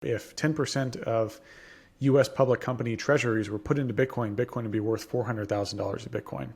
If 10% of US public company treasuries were put into Bitcoin, Bitcoin would be worth $400,000 of Bitcoin.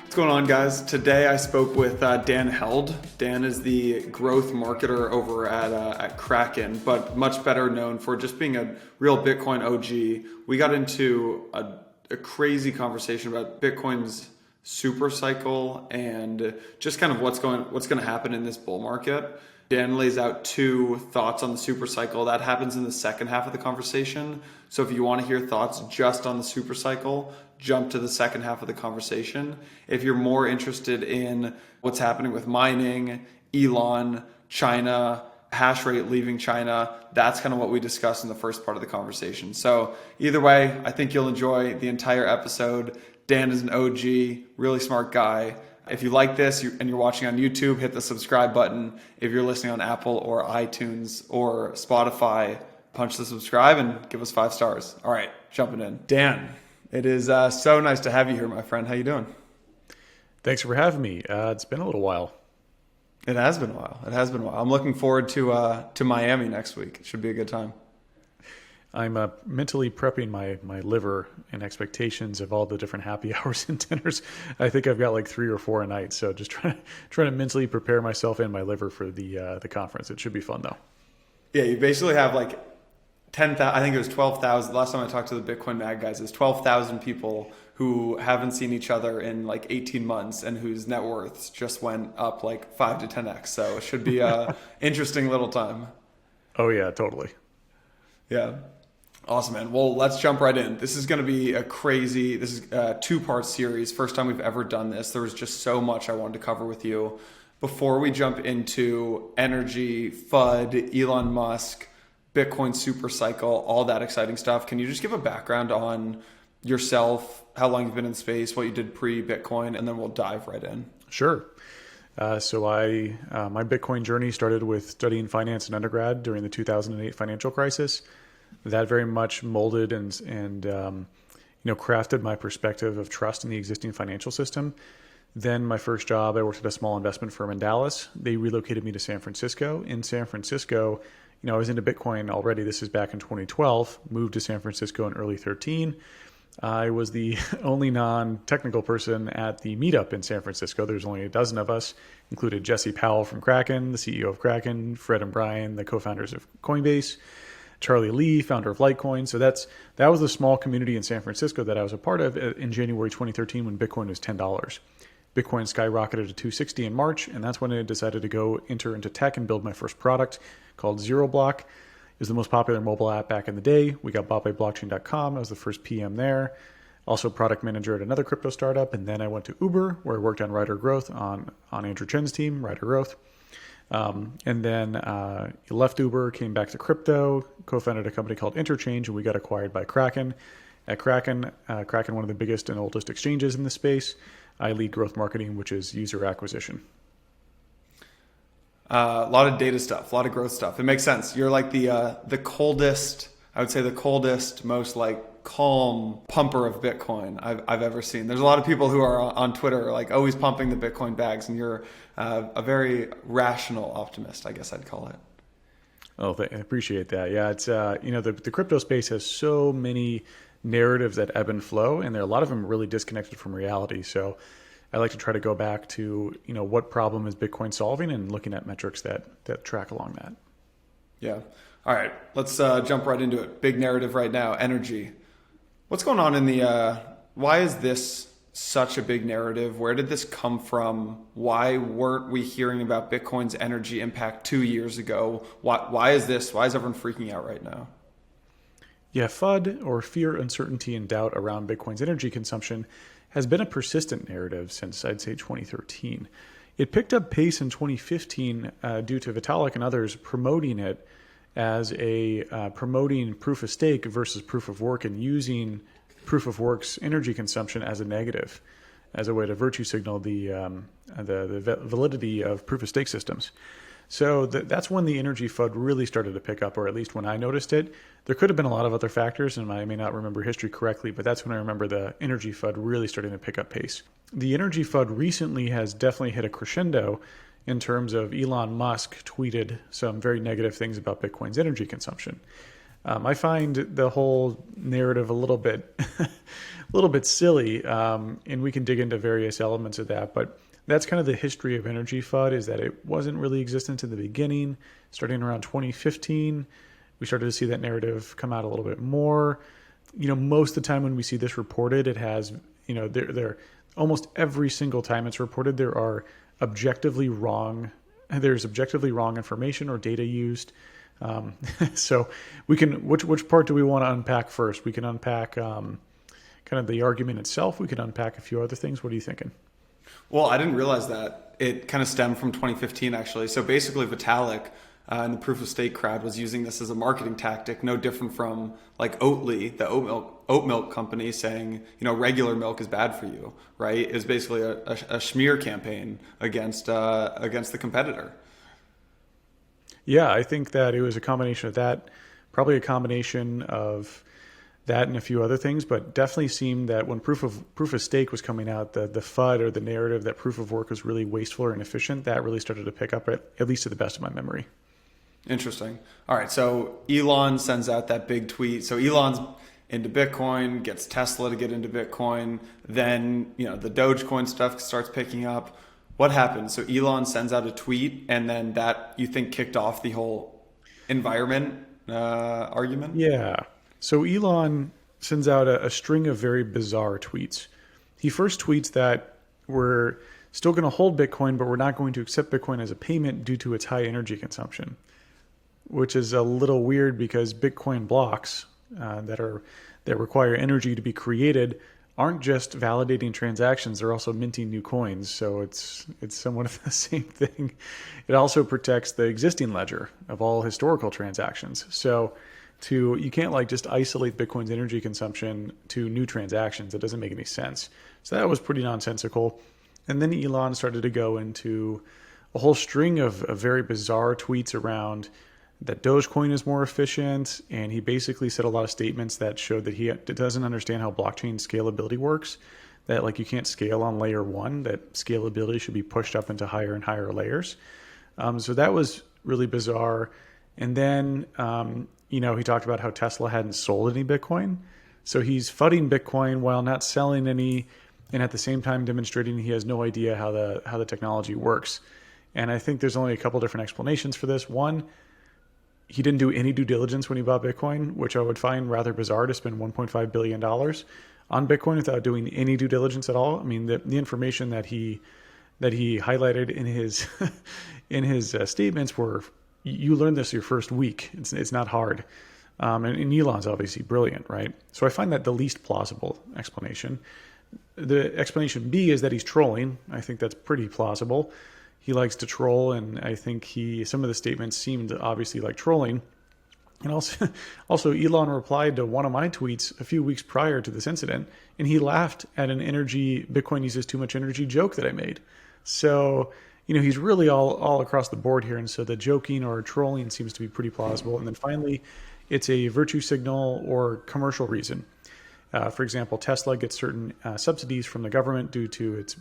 What's going on, guys? Today I spoke with Dan Held. Dan is the growth marketer over at Kraken, but much better known for just being a real Bitcoin OG. We got into a crazy conversation about Bitcoin's Supercycle and just kind of what's going to happen in this bull market. Dan lays out two thoughts on the Supercycle. That happens in the second half of the conversation. So if you want to hear thoughts just on the Supercycle, jump to the second half of the conversation. If you're more interested in what's happening with mining, Elon, China, hash rate leaving China, that's kind of what we discussed in the first part of the conversation. So either way, I think you'll enjoy the entire episode. Dan is an OG, really smart guy. If you like this and you're watching on YouTube, hit the subscribe button. If you're listening on Apple or iTunes or Spotify, punch the subscribe and give us 5 stars. All right, jumping in. Dan, it is so nice to have you here, my friend. How you doing? Thanks for having me. It's been a little while. It has been a while. I'm looking forward to Miami next week. It should be a good time. I'm mentally prepping my liver in expectations of all the different happy hours and dinners. I think I've got like 3 or 4 a night. So just trying to mentally prepare myself and my liver for the conference. It should be fun though. Yeah, you basically have like 10,000. I think it was 12,000. Last time I talked to the Bitcoin Mag guys, it's 12,000 people who haven't seen each other in like 18 months and whose net worths just went up like 5 to 10x. So it should be a interesting little time. Oh yeah, totally. Yeah. Awesome, man. Well, let's jump right in. This is going to be a 2-part series. First time we've ever done this. There was just so much I wanted to cover with you. Before we jump into energy, FUD, Elon Musk, Bitcoin Supercycle, all that exciting stuff, can you just give a background on yourself, how long you've been in space, what you did pre-Bitcoin, and then we'll dive right in. Sure. So my Bitcoin journey started with studying finance in undergrad during the 2008 financial crisis. That very much molded and crafted my perspective of trust in the existing financial system. Then my first job, I worked at a small investment firm in Dallas. They relocated me to San Francisco. In San Francisco, I was into Bitcoin already. This is back in 2012. Moved to San Francisco in early 2013. I was the only non-technical person at the meetup in San Francisco. There's only a dozen of us, included Jesse Powell from Kraken, the CEO of Kraken, Fred and Brian, the co-founders of Coinbase, Charlie Lee, founder of Litecoin. So that was the small community in San Francisco that I was a part of in January 2013 when Bitcoin was $10. Bitcoin skyrocketed to 260 in March, and that's when I decided to go enter into tech and build my first product called ZeroBlock. It was the most popular mobile app back in the day. We got bought by blockchain.com. I was the first PM there. Also product manager at another crypto startup. And then I went to Uber, where I worked on Rider Growth on Andrew Chen's team, Rider Growth. And then left Uber, came back to crypto, co-founded a company called Interchange, and we got acquired by Kraken. At Kraken, one of the biggest and oldest exchanges in the space, I lead growth marketing, which is user acquisition. A lot of data stuff, a lot of growth stuff. It makes sense. You're like the coldest, I would say the coldest, most like calm pumper of Bitcoin I've ever seen. There's a lot of people who are on Twitter like always pumping the Bitcoin bags, and you're a very rational optimist, I guess I'd call it. Oh, I appreciate that. Yeah, it's the crypto space has so many narratives that ebb and flow, and there are a lot of them really disconnected from reality. So I like to try to go back to, what problem is Bitcoin solving and looking at metrics that track along that. Yeah. All right. Let's jump right into it. Big narrative right now, energy. What's going on in why is this such a big narrative? Where did this come from? Why weren't we hearing about Bitcoin's energy impact 2 years ago? Why is everyone freaking out right now? Yeah, FUD, or fear, uncertainty, and doubt around Bitcoin's energy consumption, has been a persistent narrative since, I'd say, 2013. It picked up pace in 2015 due to Vitalik and others promoting it as promoting proof of stake versus proof of work and using proof of work's energy consumption as a negative, as a way to virtue signal the validity of proof of stake systems. So that's when the energy FUD really started to pick up, or at least when I noticed it. There could have been a lot of other factors, and I may not remember history correctly, but that's when I remember the energy FUD really starting to pick up pace. the energy FUD recently has definitely hit a crescendo in terms of Elon Musk tweeted some very negative things about Bitcoin's energy consumption. I find the whole narrative a little bit, a little bit silly, and we can dig into various elements of that. But that's kind of the history of energy FUD, is that it wasn't really existent in the beginning. Starting around 2015, we started to see that narrative come out a little bit more. Most of the time when we see this reported, it has, there almost every single time it's reported, there's objectively wrong information or data used. So we can, which part do we want to unpack first? We can unpack kind of the argument itself. We can unpack a few other things. What are you thinking? Well, I didn't realize that. It kind of stemmed from 2015, actually. So basically, Vitalik and the proof of stake crowd was using this as a marketing tactic, no different from like Oatly, the oat milk company, saying, regular milk is bad for you, right? It was basically a smear campaign against the competitor. Yeah, I think that it was a combination of that, probably a combination of that and a few other things, but definitely seemed that when proof of stake was coming out, the FUD or the narrative that proof of work was really wasteful or inefficient, that really started to pick up, at least to the best of my memory. Interesting. All right, so Elon sends out that big tweet. So Elon's into Bitcoin, gets Tesla to get into Bitcoin. Then, the Dogecoin stuff starts picking up. What happened? So Elon sends out a tweet, and then that, you think, kicked off the whole environment argument? Yeah. So Elon sends out a string of very bizarre tweets. He first tweets that we're still going to hold Bitcoin, but we're not going to accept Bitcoin as a payment due to its high energy consumption, which is a little weird because Bitcoin blocks that require energy to be created aren't just validating transactions, they're also minting new coins. So it's somewhat of the same thing. It also protects the existing ledger of all historical transactions. So you can't just isolate Bitcoin's energy consumption to new transactions. It doesn't make any sense. So that was pretty nonsensical. And then Elon started to go into a whole string of very bizarre tweets around that Dogecoin is more efficient, and he basically said a lot of statements that showed that he doesn't understand how blockchain scalability works, that you can't scale on layer one, that scalability should be pushed up into higher and higher layers. So that was really bizarre. And then, he talked about how Tesla hadn't sold any Bitcoin. So he's fudding Bitcoin while not selling any, and at the same time demonstrating he has no idea how the technology works. And I think there's only a couple different explanations for this. One, he didn't do any due diligence when he bought Bitcoin, which I would find rather bizarre, to spend $1.5 billion on Bitcoin without doing any due diligence at all. I mean, the information that he highlighted in his in his statements were, you learned this your first week. It's not hard. And Elon's obviously brilliant, right? So I find that the least plausible explanation. The explanation B is that he's trolling. I think that's pretty plausible. He likes to troll, and I think some of the statements seemed obviously like trolling. And also Elon replied to one of my tweets a few weeks prior to this incident, and he laughed at an Bitcoin uses too much energy joke that I made. So, he's really all across the board here. And so the joking or trolling seems to be pretty plausible. And then finally, it's a virtue signal or commercial reason. For example, Tesla gets certain subsidies from the government due to its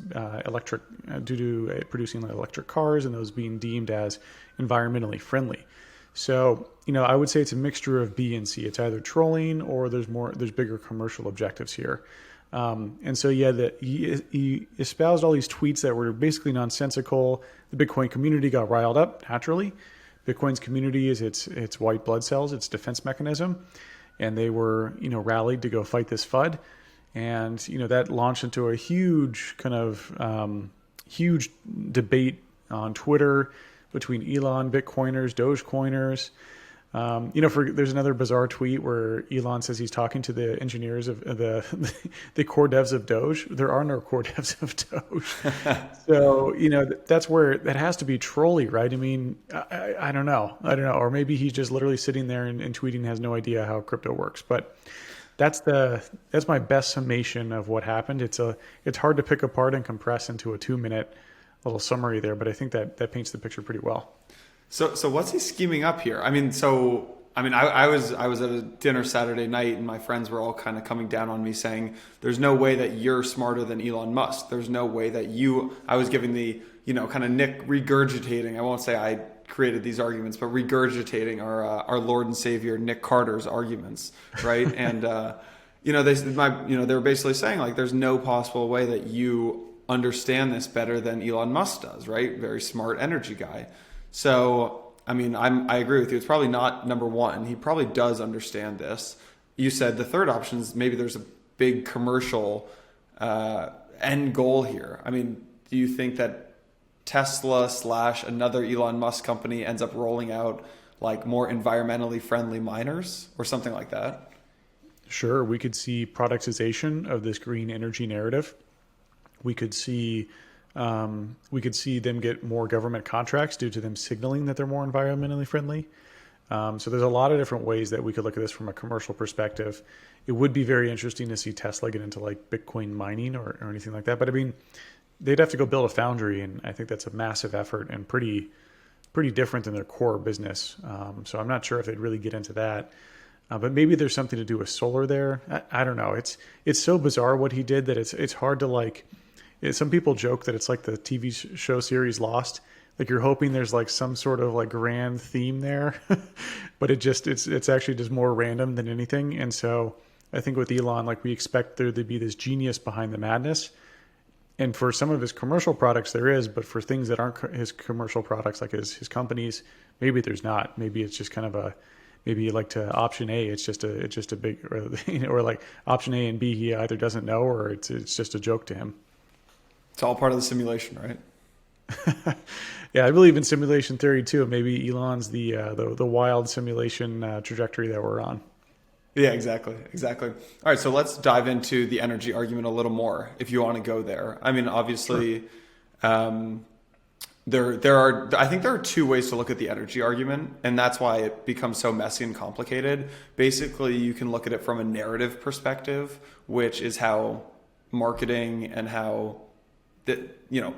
producing electric cars, and those being deemed as environmentally friendly. So, I would say it's a mixture of B and C. It's either trolling or there's bigger commercial objectives here. And so, he espoused all these tweets that were basically nonsensical. The Bitcoin community got riled up naturally. Bitcoin's community is its white blood cells, its defense mechanism. And they were, rallied to go fight this FUD. And, that launched into a huge kind of huge debate on Twitter between Elon, Bitcoiners, Dogecoiners. There's another bizarre tweet where Elon says he's talking to the engineers of the core devs of Doge. There are no core devs of Doge. So, that's where that has to be trolly, right? I mean, I don't know. Or maybe he's just literally sitting there and tweeting, has no idea how crypto works. But that's my best summation of what happened. It's hard to pick apart and compress into a 2-minute little summary there, but I think that paints the picture pretty well. So what's he scheming up here? I mean, so I mean, I was at a dinner Saturday night, and my friends were all kind of coming down on me saying, "There's no way that you're smarter than Elon Musk. There's no way that you." I was giving the kind of Nick regurgitating. I won't say I created these arguments, but regurgitating our Lord and Savior Nick Carter's arguments, right? And they were basically saying like, "There's no possible way that you understand this better than Elon Musk does, right? Very smart energy guy." So. I mean, I agree with you. It's probably not number one. He probably does understand this. You said the third option is maybe there's a big commercial end goal here. I mean, do you think that Tesla / another Elon Musk company ends up rolling out like more environmentally friendly miners or something like that? Sure, we could see productization of this green energy narrative. We could see them get more government contracts due to them signaling that they're more environmentally friendly. So there's a lot of different ways that we could look at this from a commercial perspective. It would be very interesting to see Tesla get into like Bitcoin mining or anything like that. But I mean, they'd have to go build a foundry, and I think that's a massive effort and pretty different than their core business. So I'm not sure if they'd really get into that. But maybe there's something to do with solar there. I don't know. It's so bizarre what he did that it's hard to like. Some people joke that it's like the TV show series Lost. Like you're hoping there's like some sort of like grand theme there, but it's actually just more random than anything. And so I think with Elon, like we expect there to be this genius behind the madness. And for some of his commercial products, there is, but for things that aren't his commercial products, like his companies, maybe there's not. Maybe it's just kind of maybe like to option A, it's just a big, or like option A and B, he either doesn't know or it's just a joke to him. It's all part of the simulation, right? Yeah, I believe in simulation theory too. Maybe Elon's the wild simulation trajectory that we're on. Yeah, exactly. All right, so let's dive into the energy argument a little more, if you want to go there. I mean, obviously, sure. I think there are two ways to look at the energy argument, and that's why it becomes so messy and complicated. Basically, you can look at it from a narrative perspective, which is how marketing and how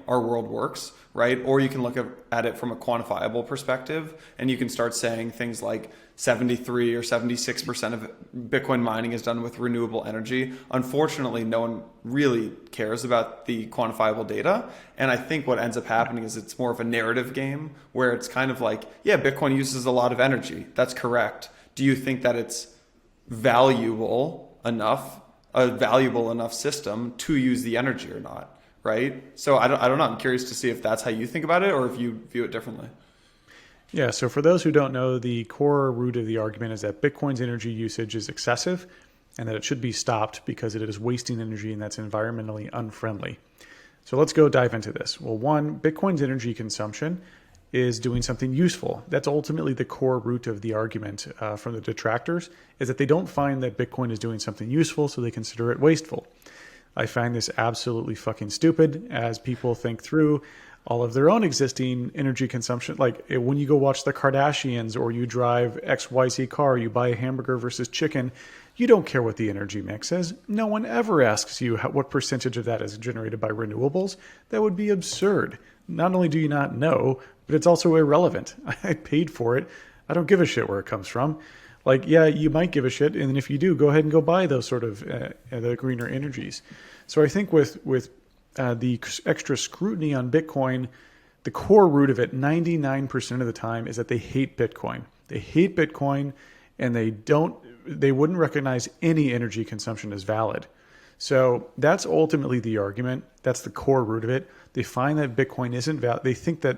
our world works, right? Or you can look at it from a quantifiable perspective, and you can start saying things like 73 or 76% of Bitcoin mining is done with renewable energy. Unfortunately, no one really cares about the quantifiable data. And I think what ends up happening is it's more of a narrative game where it's kind of like, yeah, Bitcoin uses a lot of energy. That's correct. Do you think that it's a valuable enough system to use the energy or not? Right? So I don't know. I'm curious to see if that's how you think about it or if you view it differently. Yeah. So for those who don't know, the core root of the argument is that Bitcoin's energy usage is excessive and that it should be stopped because it is wasting energy and that's environmentally unfriendly. So let's go dive into this. Well, one, Bitcoin's energy consumption is doing something useful. That's ultimately the core root of the argument from the detractors, is that they don't find that Bitcoin is doing something useful, so they consider it wasteful. I find this absolutely fucking stupid as people think through all of their own existing energy consumption. Like when you go watch the Kardashians or you drive XYZ car, you buy a hamburger versus chicken, you don't care what the energy mix is. No one ever asks you what percentage of that is generated by renewables. That would be absurd. Not only do you not know, but it's also irrelevant. I paid for it. I don't give a shit where it comes from. Like, yeah, you might give a shit, and if you do, go ahead and go buy those sort of the greener energies. So I think with the extra scrutiny on Bitcoin, the core root of it, 99% of the time, is that they hate Bitcoin. They hate Bitcoin, and they wouldn't recognize any energy consumption as valid. So that's ultimately the argument. That's the core root of it. They find that Bitcoin isn't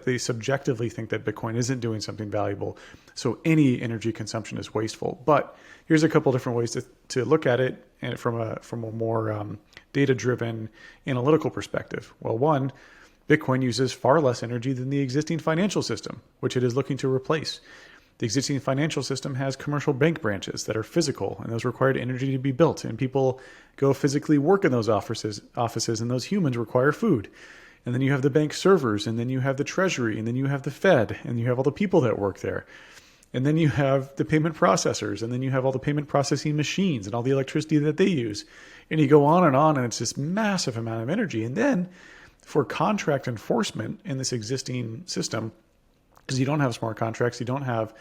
they subjectively think that Bitcoin isn't doing something valuable. So any energy consumption is wasteful. But here's a couple different ways to look at it, and from a more data-driven analytical perspective. Well, one, Bitcoin uses far less energy than the existing financial system, which it is looking to replace. The existing financial system has commercial bank branches that are physical, and those required energy to be built. And people go physically work in those offices, and those humans require food. And then you have the bank servers, and then you have the treasury, and then you have the Fed, and you have all the people that work there. And then you have the payment processors, and then you have all the payment processing machines and all the electricity that they use. And you go on, and it's this massive amount of energy. And then for contract enforcement in this existing system, because you don't have smart contracts, you don't have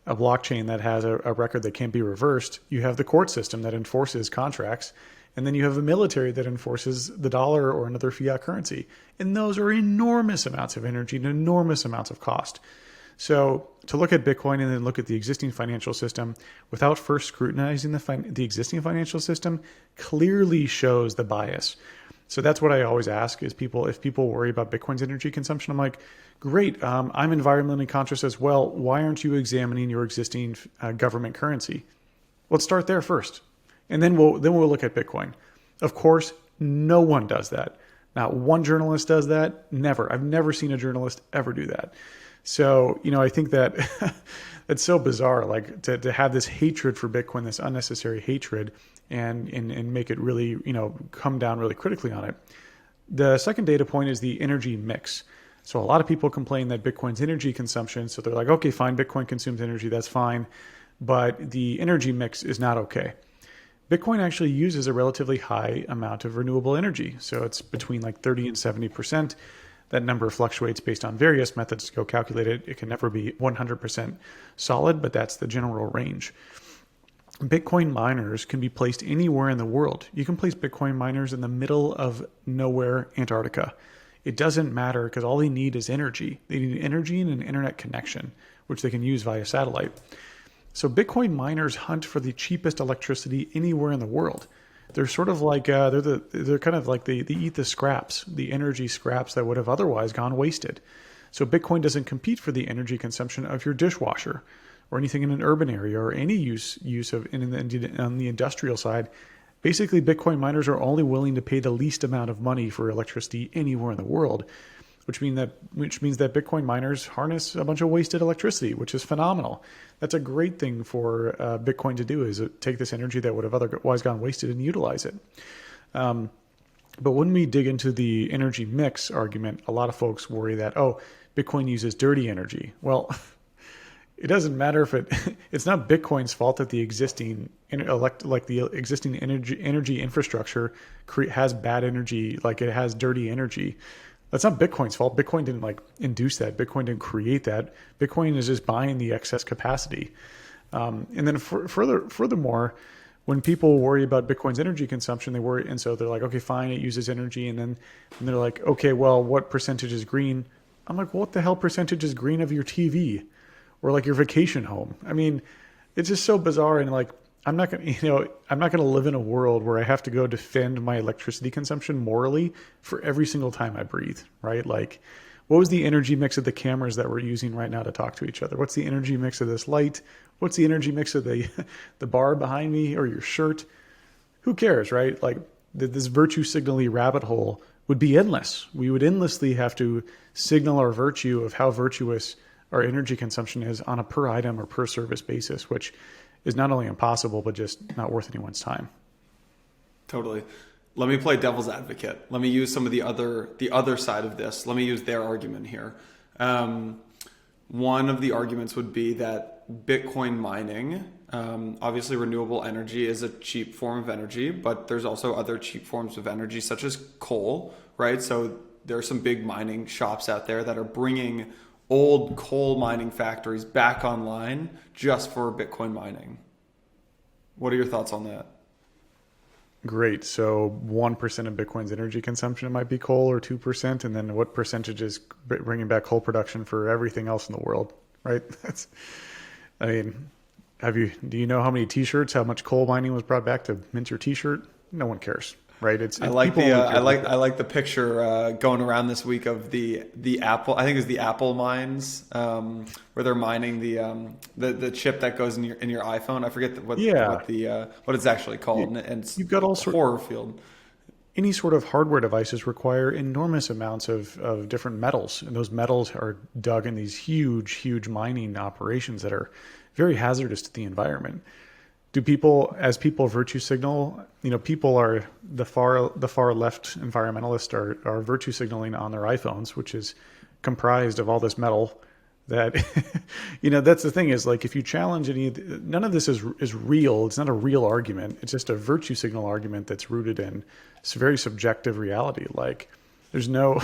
a blockchain that has a record that can't be reversed. You have the court system that enforces contracts. And then you have the military that enforces the dollar or another fiat currency. And those are enormous amounts of energy and enormous amounts of cost. So to look at Bitcoin and then look at the existing financial system without first scrutinizing the existing financial system clearly shows the bias. So that's what I always ask is if people worry about Bitcoin's energy consumption, I'm like, great, I'm environmentally conscious as well. Why aren't you examining your existing government currency? Let's start there first. And then we'll look at Bitcoin. Of course, no one does that. Not one journalist does that. Never. I've never seen a journalist ever do that. So, I think that it's so bizarre, like to have this hatred for Bitcoin, this unnecessary hatred, and make it really, come down really critically on it. The second data point is the energy mix. So a lot of people complain that Bitcoin's energy consumption, so they're like, okay, fine, Bitcoin consumes energy, that's fine. But the energy mix is not okay. Bitcoin actually uses a relatively high amount of renewable energy. So it's between like 30 and 70%. That number fluctuates based on various methods to go calculate it. It can never be 100% solid, but that's the general range. Bitcoin miners can be placed anywhere in the world. You can place Bitcoin miners in the middle of nowhere, Antarctica. It doesn't matter because all they need is energy. They need energy and an internet connection, which they can use via satellite. So Bitcoin miners hunt for the cheapest electricity anywhere in the world. They're sort of like they're kind of like they eat the scraps, the energy scraps that would have otherwise gone wasted. So Bitcoin doesn't compete for the energy consumption of your dishwasher or anything in an urban area or any use of on the industrial side. Basically, Bitcoin miners are only willing to pay the least amount of money for electricity anywhere in the world, which means that Bitcoin miners harness a bunch of wasted electricity, which is phenomenal. That's a great thing for Bitcoin to do, is take this energy that would have otherwise gone wasted and utilize it. But when we dig into the energy mix argument, a lot of folks worry that, Bitcoin uses dirty energy. Well, it doesn't matter if it's not Bitcoin's fault that the existing energy infrastructure has bad energy, like it has dirty energy. That's not Bitcoin's fault. Bitcoin didn't induce that. Bitcoin didn't create that. Bitcoin is just buying the excess capacity. And then furthermore, when people worry about Bitcoin's energy consumption, they worry, and so they're like, okay, fine, it uses energy, and they're like, okay, well, what percentage is green? I'm like, what the hell percentage is green of your TV or like your vacation home? I mean, it's just so bizarre, and I'm not going to live in a world where I have to go defend my electricity consumption morally for every single time I breathe, right? Like, what was the energy mix of the cameras that we're using right now to talk to each other? What's the energy mix of this light? What's the energy mix of the bar behind me or your shirt? Who cares, right? Like, this virtue signaling rabbit hole would be endless. We would endlessly have to signal our virtue of how virtuous our energy consumption is on a per item or per service basis, which is not only impossible, but just not worth anyone's time. Totally. Let me play devil's advocate. Let me use some of the other side of this. Let me use their argument here. One of the arguments would be that Bitcoin mining, obviously renewable energy is a cheap form of energy, but there's also other cheap forms of energy such as coal, right? So there are some big mining shops out there that are bringing old coal mining factories back online just for Bitcoin mining. What are your thoughts on that? Great. So 1% of Bitcoin's energy consumption might be coal, or 2%, and then what percentage is bringing back coal production for everything else in the world, right? Do you know how many T-shirts, how much coal mining was brought back to mint your T-shirt? No one cares. Right. I like the picture going around this week of the Apple. I think it's the Apple mines where they're mining the chip that goes in your iPhone. I forget what it's actually called. And you've got all horror field. Any sort of hardware devices require enormous amounts of different metals, and those metals are dug in these huge mining operations that are very hazardous to the environment. As people virtue signal, people are the far left environmentalists are virtue signaling on their iPhones, which is comprised of all this metal that, that's the thing is, like, if you challenge none of this is real. It's not a real argument. It's just a virtue signal argument that's rooted in very subjective reality. Like, There's no,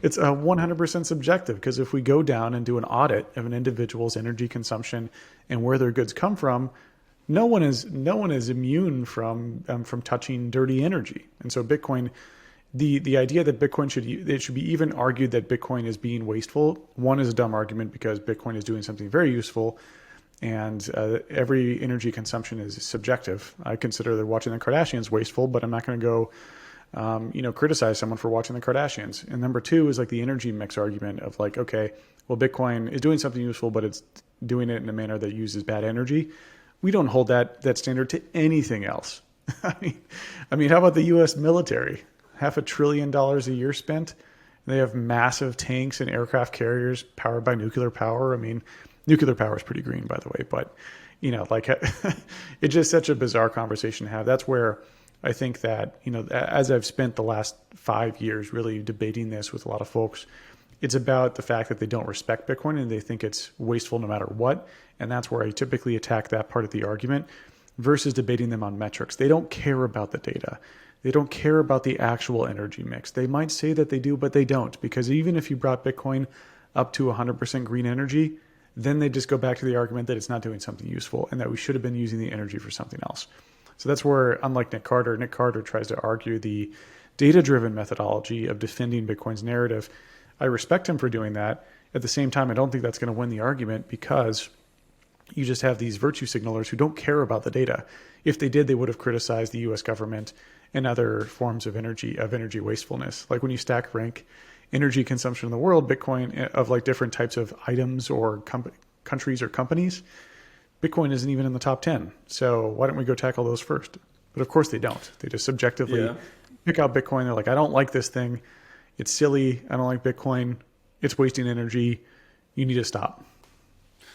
it's 100% subjective, because if we go down and do an audit of an individual's energy consumption and where their goods come from, no one is immune from touching dirty energy. And so Bitcoin, the idea that it should be even argued that Bitcoin is being wasteful, one is a dumb argument, because Bitcoin is doing something very useful, and every energy consumption is subjective. I consider that watching the Kardashians wasteful, but I'm not going to go criticize someone for watching the Kardashians. And number two is like the energy mix argument of like, okay, well, Bitcoin is doing something useful, but it's doing it in a manner that uses bad energy. We don't hold that standard to anything else. I mean, how about the U.S. military? $500 billion a year spent. They have massive tanks and aircraft carriers powered by nuclear power. I mean, nuclear power is pretty green, by the way, but like it's just such a bizarre conversation to have. That's where I think that, as I've spent the last 5 years really debating this with a lot of folks, it's about the fact that they don't respect Bitcoin and they think it's wasteful no matter what. And that's where I typically attack that part of the argument versus debating them on metrics. They don't care about the data. They don't care about the actual energy mix. They might say that they do, but they don't, because even if you brought Bitcoin up to 100% green energy, then they just go back to the argument that it's not doing something useful and that we should have been using the energy for something else. So that's where, unlike Nick Carter tries to argue the data-driven methodology of defending Bitcoin's narrative. I respect him for doing that. At the same time, I don't think that's going to win the argument, because you just have these virtue signalers who don't care about the data. If they did, they would have criticized the U.S. government and other forms of energy wastefulness. Like when you stack rank energy consumption in the world, Bitcoin of like different types of items or countries or companies, Bitcoin isn't even in the top 10. So why don't we go tackle those first? But of course they don't. They just subjectively pick out Bitcoin. They're like, I don't like this thing. It's silly. I don't like Bitcoin. It's wasting energy. You need to stop.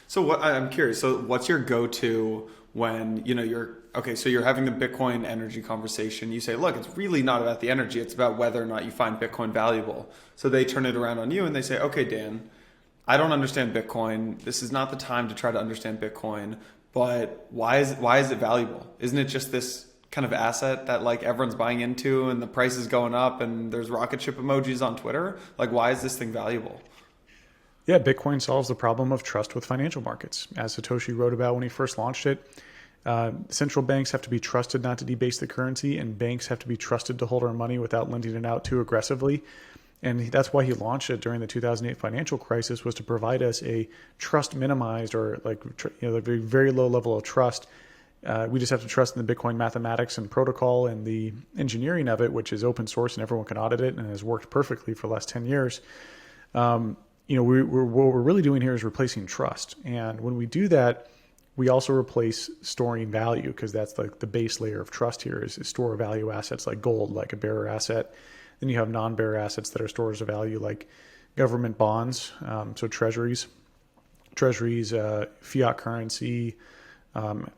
So I'm curious. So what's your go-to when you're having the Bitcoin energy conversation? You say, look, it's really not about the energy. It's about whether or not you find Bitcoin valuable. So they turn it around on you and they say, okay, Dan, I don't understand Bitcoin. This is not the time to try to understand Bitcoin. But why is it valuable? Isn't it just this kind of asset that like everyone's buying into and the price is going up and there's rocket ship emojis on Twitter? Like, why is this thing valuable? Yeah, Bitcoin solves the problem of trust with financial markets. As Satoshi wrote about when he first launched it, central banks have to be trusted not to debase the currency, and banks have to be trusted to hold our money without lending it out too aggressively. And that's why he launched it during the 2008 financial crisis, was to provide us a trust minimized, or like a very low level of trust. We just have to trust in the Bitcoin mathematics and protocol and the engineering of it, which is open source and everyone can audit it and has worked perfectly for the last 10 years. What we're really doing here is replacing trust. And when we do that, we also replace storing value, because that's like the base layer of trust here is store value assets like gold, like a bearer asset. Then you have non-bearer assets that are stores of value like government bonds, so treasuries, fiat currency,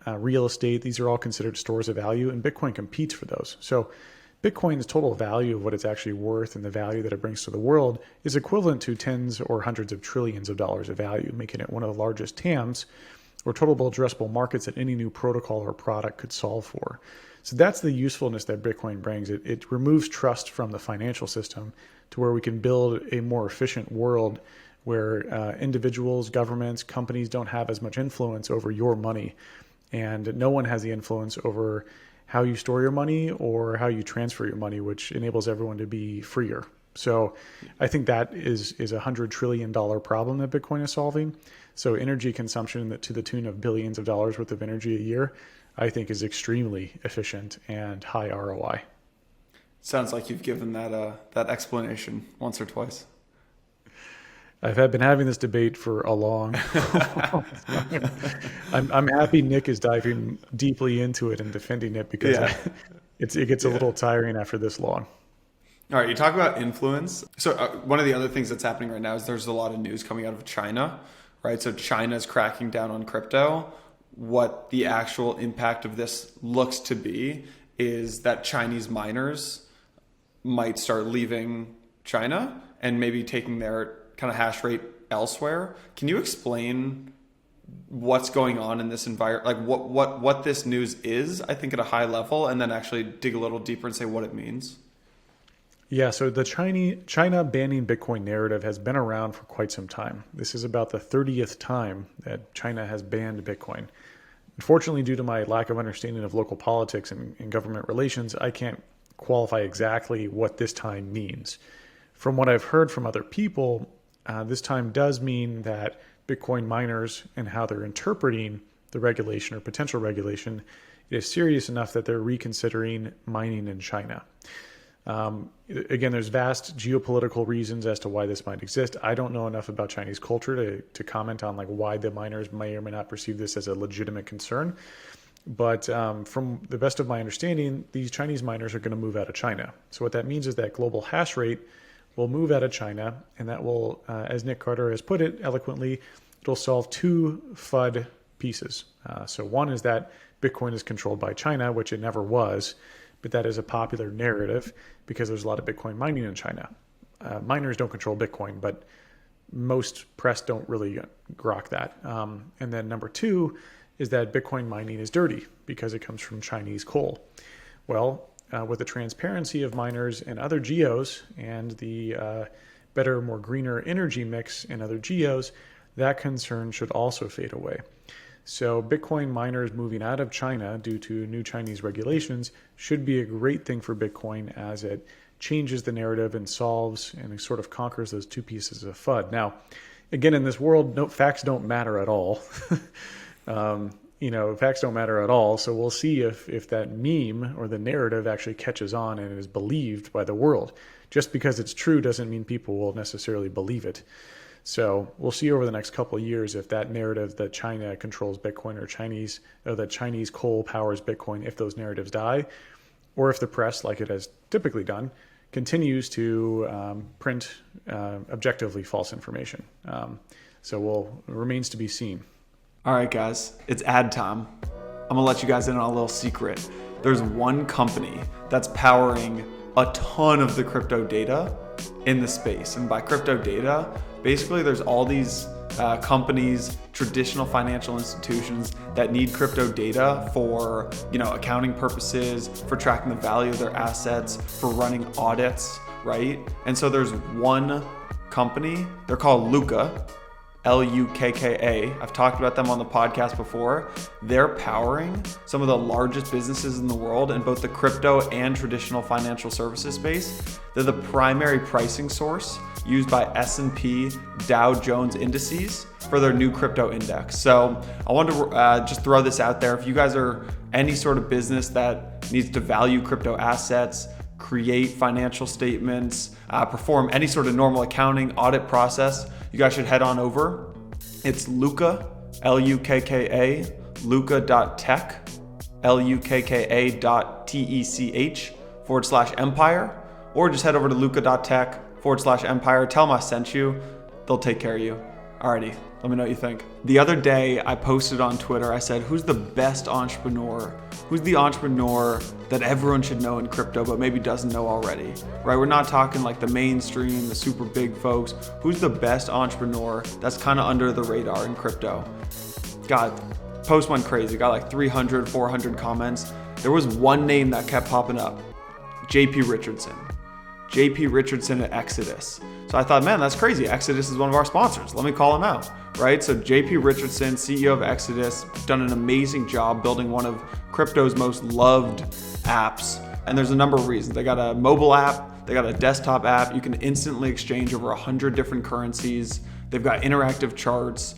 real estate. These are all considered stores of value, and Bitcoin competes for those. So Bitcoin's total value of what it's actually worth and the value that it brings to the world is equivalent to tens or hundreds of trillions of dollars of value, making it one of the largest TAMs, or total addressable markets, that any new protocol or product could solve for. So that's the usefulness that Bitcoin brings. It removes trust from the financial system to where we can build a more efficient world where individuals, governments, companies don't have as much influence over your money. And no one has the influence over how you store your money or how you transfer your money, which enables everyone to be freer. So I think that is a $100 trillion problem that Bitcoin is solving. So energy consumption to the tune of billions of dollars worth of energy a year, I think is extremely efficient and high ROI. Sounds like you've given that explanation once or twice. I've been having this debate for a long time. I'm happy Nick is diving deeply into it and defending it, because it gets a little tiring after this long. All right, you talk about influence. So one of the other things that's happening right now is there's a lot of news coming out of China, right? So China's cracking down on crypto. What the actual impact of this looks to be is that Chinese miners might start leaving China and maybe taking their kind of hash rate elsewhere. Can you explain what's going on in this environment? Like what this news is, I think, at a high level, and then actually dig a little deeper and say what it means? Yeah, so the China banning Bitcoin narrative has been around for quite some time. This is about the 30th time that China has banned Bitcoin. Unfortunately, due to my lack of understanding of local politics and government relations, I can't qualify exactly what this time means. From what I've heard from other people, this time does mean that Bitcoin miners and how they're interpreting the regulation or potential regulation is serious enough that they're reconsidering mining in China. Again, there's vast geopolitical reasons as to why this might exist. I don't know enough about Chinese culture to comment on like why the miners may or may not perceive this as a legitimate concern. But from the best of my understanding, these Chinese miners are going to move out of China. So what that means is that global hash rate will move out of China, and that will, as Nick Carter has put it eloquently, it'll solve two FUD pieces. So one is that Bitcoin is controlled by China, which it never was, but that is a popular narrative because there's a lot of Bitcoin mining in China. Miners don't control Bitcoin, but most press don't really grok that. And then number two is that Bitcoin mining is dirty because it comes from Chinese coal. Well, with the transparency of miners in other geos and the better, more greener energy mix in other geos, that concern should also fade away. So Bitcoin miners moving out of China due to new Chinese regulations should be a great thing for Bitcoin as it changes the narrative and solves and sort of conquers those two pieces of FUD. Now, again, in this world, no facts don't matter at all. Facts don't matter at all. So we'll see if that meme or the narrative actually catches on and is believed by the world. Just because it's true doesn't mean people will necessarily believe it. So we'll see over the next couple of years if that narrative that China controls Bitcoin or that Chinese coal powers Bitcoin, if those narratives die, or if the press, like it has typically done, continues to print objectively false information. It remains to be seen. All right, guys, it's ad time. I'm gonna let you guys in on a little secret. There's one company that's powering a ton of the crypto data in the space. And by crypto data, basically there's all these companies, traditional financial institutions that need crypto data for, accounting purposes, for tracking the value of their assets, for running audits, right? And so there's one company, they're called Lukka, Lukka. I've talked about them on the podcast before. They're powering some of the largest businesses in the world in both the crypto and traditional financial services space. They're the primary pricing source used by S&P Dow Jones Indices for their new crypto index. So I wanted to just throw this out there. If you guys are any sort of business that needs to value crypto assets, create financial statements, perform any sort of normal accounting audit process, you guys should head on over. It's Lukka, Lukka, lukka.tech, lukka.tech/empire, or just head over to lukka.tech/empire. Tell them I sent you. They'll take care of you. Alrighty, let me know what you think. The other day I posted on Twitter, I said, who's the best entrepreneur? Who's the entrepreneur that everyone should know in crypto but maybe doesn't know already, right? We're not talking like the mainstream, the super big folks. Who's the best entrepreneur that's kind of under the radar in crypto? God, post went crazy, got like 300, 400 comments. There was one name that kept popping up, JP Richardson. JP Richardson at Exodus. So I thought, man, that's crazy. Exodus is one of our sponsors. Let me call him out, right? So JP Richardson, CEO of Exodus, done an amazing job building one of crypto's most loved apps. And there's a number of reasons. They got a mobile app, they got a desktop app. You can instantly exchange over 100 different currencies. They've got interactive charts.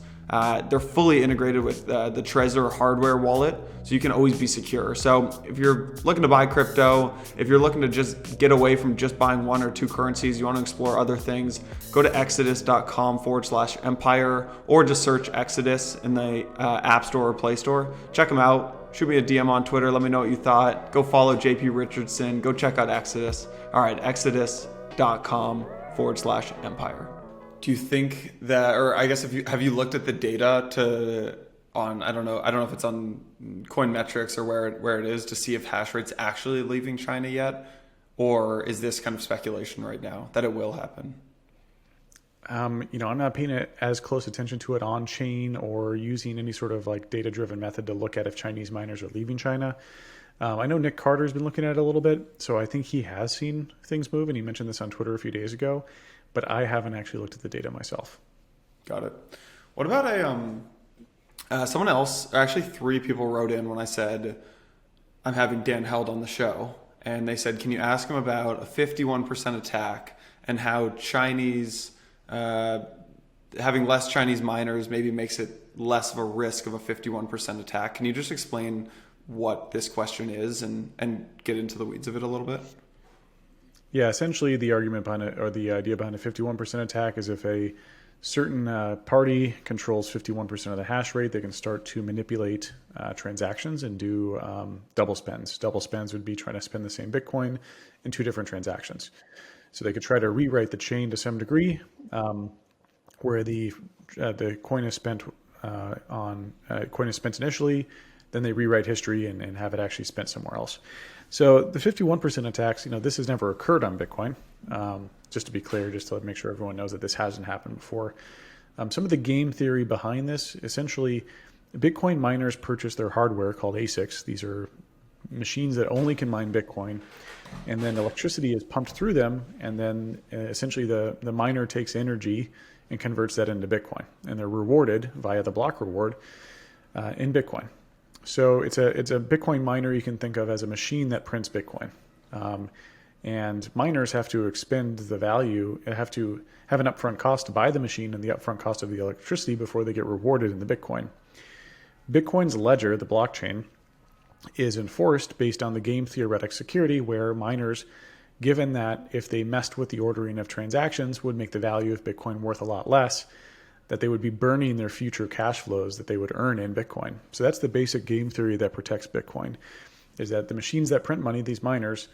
They're fully integrated with the Trezor hardware wallet, so you can always be secure. So if you're looking to buy crypto, if you're looking to just get away from just buying one or two currencies, you want to explore other things, go to exodus.com/empire, or just search Exodus in the App Store or Play Store. Check them out. Shoot me a DM on Twitter. Let me know what you thought. Go follow JP Richardson. Go check out Exodus. All right, exodus.com/empire. Do you think that, or I guess have you looked at the data I don't know if it's on Coinmetrics or where it is, to see if hash rate's actually leaving China yet, or is this kind of speculation right now that it will happen? I'm not paying as close attention to it on chain or using any sort of like data-driven method to look at if Chinese miners are leaving China. I know Nick Carter's been looking at it a little bit, so I think he has seen things move, and he mentioned this on Twitter a few days ago, but I haven't actually looked at the data myself. Got it. What about someone else? Actually, three people wrote in when I said I'm having Dan Held on the show, and they said, "Can you ask him about a 51% attack and how Chinese having less Chinese miners maybe makes it less of a risk of a 51% attack?" Can you just explain what this question is and get into the weeds of it a little bit? Yeah, essentially the argument behind it, or the idea behind a 51% attack, is if a certain party controls 51% of the hash rate, they can start to manipulate transactions and do double spends. Double spends would be trying to spend the same Bitcoin in two different transactions. So they could try to rewrite the chain to some degree, where the coin is spent coin is spent initially, then they rewrite history and have it actually spent somewhere else. So the 51% attacks, this has never occurred on Bitcoin. Just to be clear, just to make sure everyone knows that this hasn't happened before. Some of the game theory behind this, essentially, Bitcoin miners purchase their hardware called ASICs. These are machines that only can mine Bitcoin, and then electricity is pumped through them, and then essentially the miner takes energy and converts that into Bitcoin, and they're rewarded via the block reward in Bitcoin. So it's a Bitcoin miner you can think of as a machine that prints Bitcoin. And miners have to expend the value, have to have an upfront cost to buy the machine and the upfront cost of the electricity before they get rewarded in the Bitcoin. Bitcoin's ledger, the blockchain, is enforced based on the game theoretic security, where miners, given that if they messed with the ordering of transactions, would make the value of Bitcoin worth a lot less, that they would be burning their future cash flows that they would earn in Bitcoin. So that's the basic game theory that protects Bitcoin, is that the machines that print money, these miners,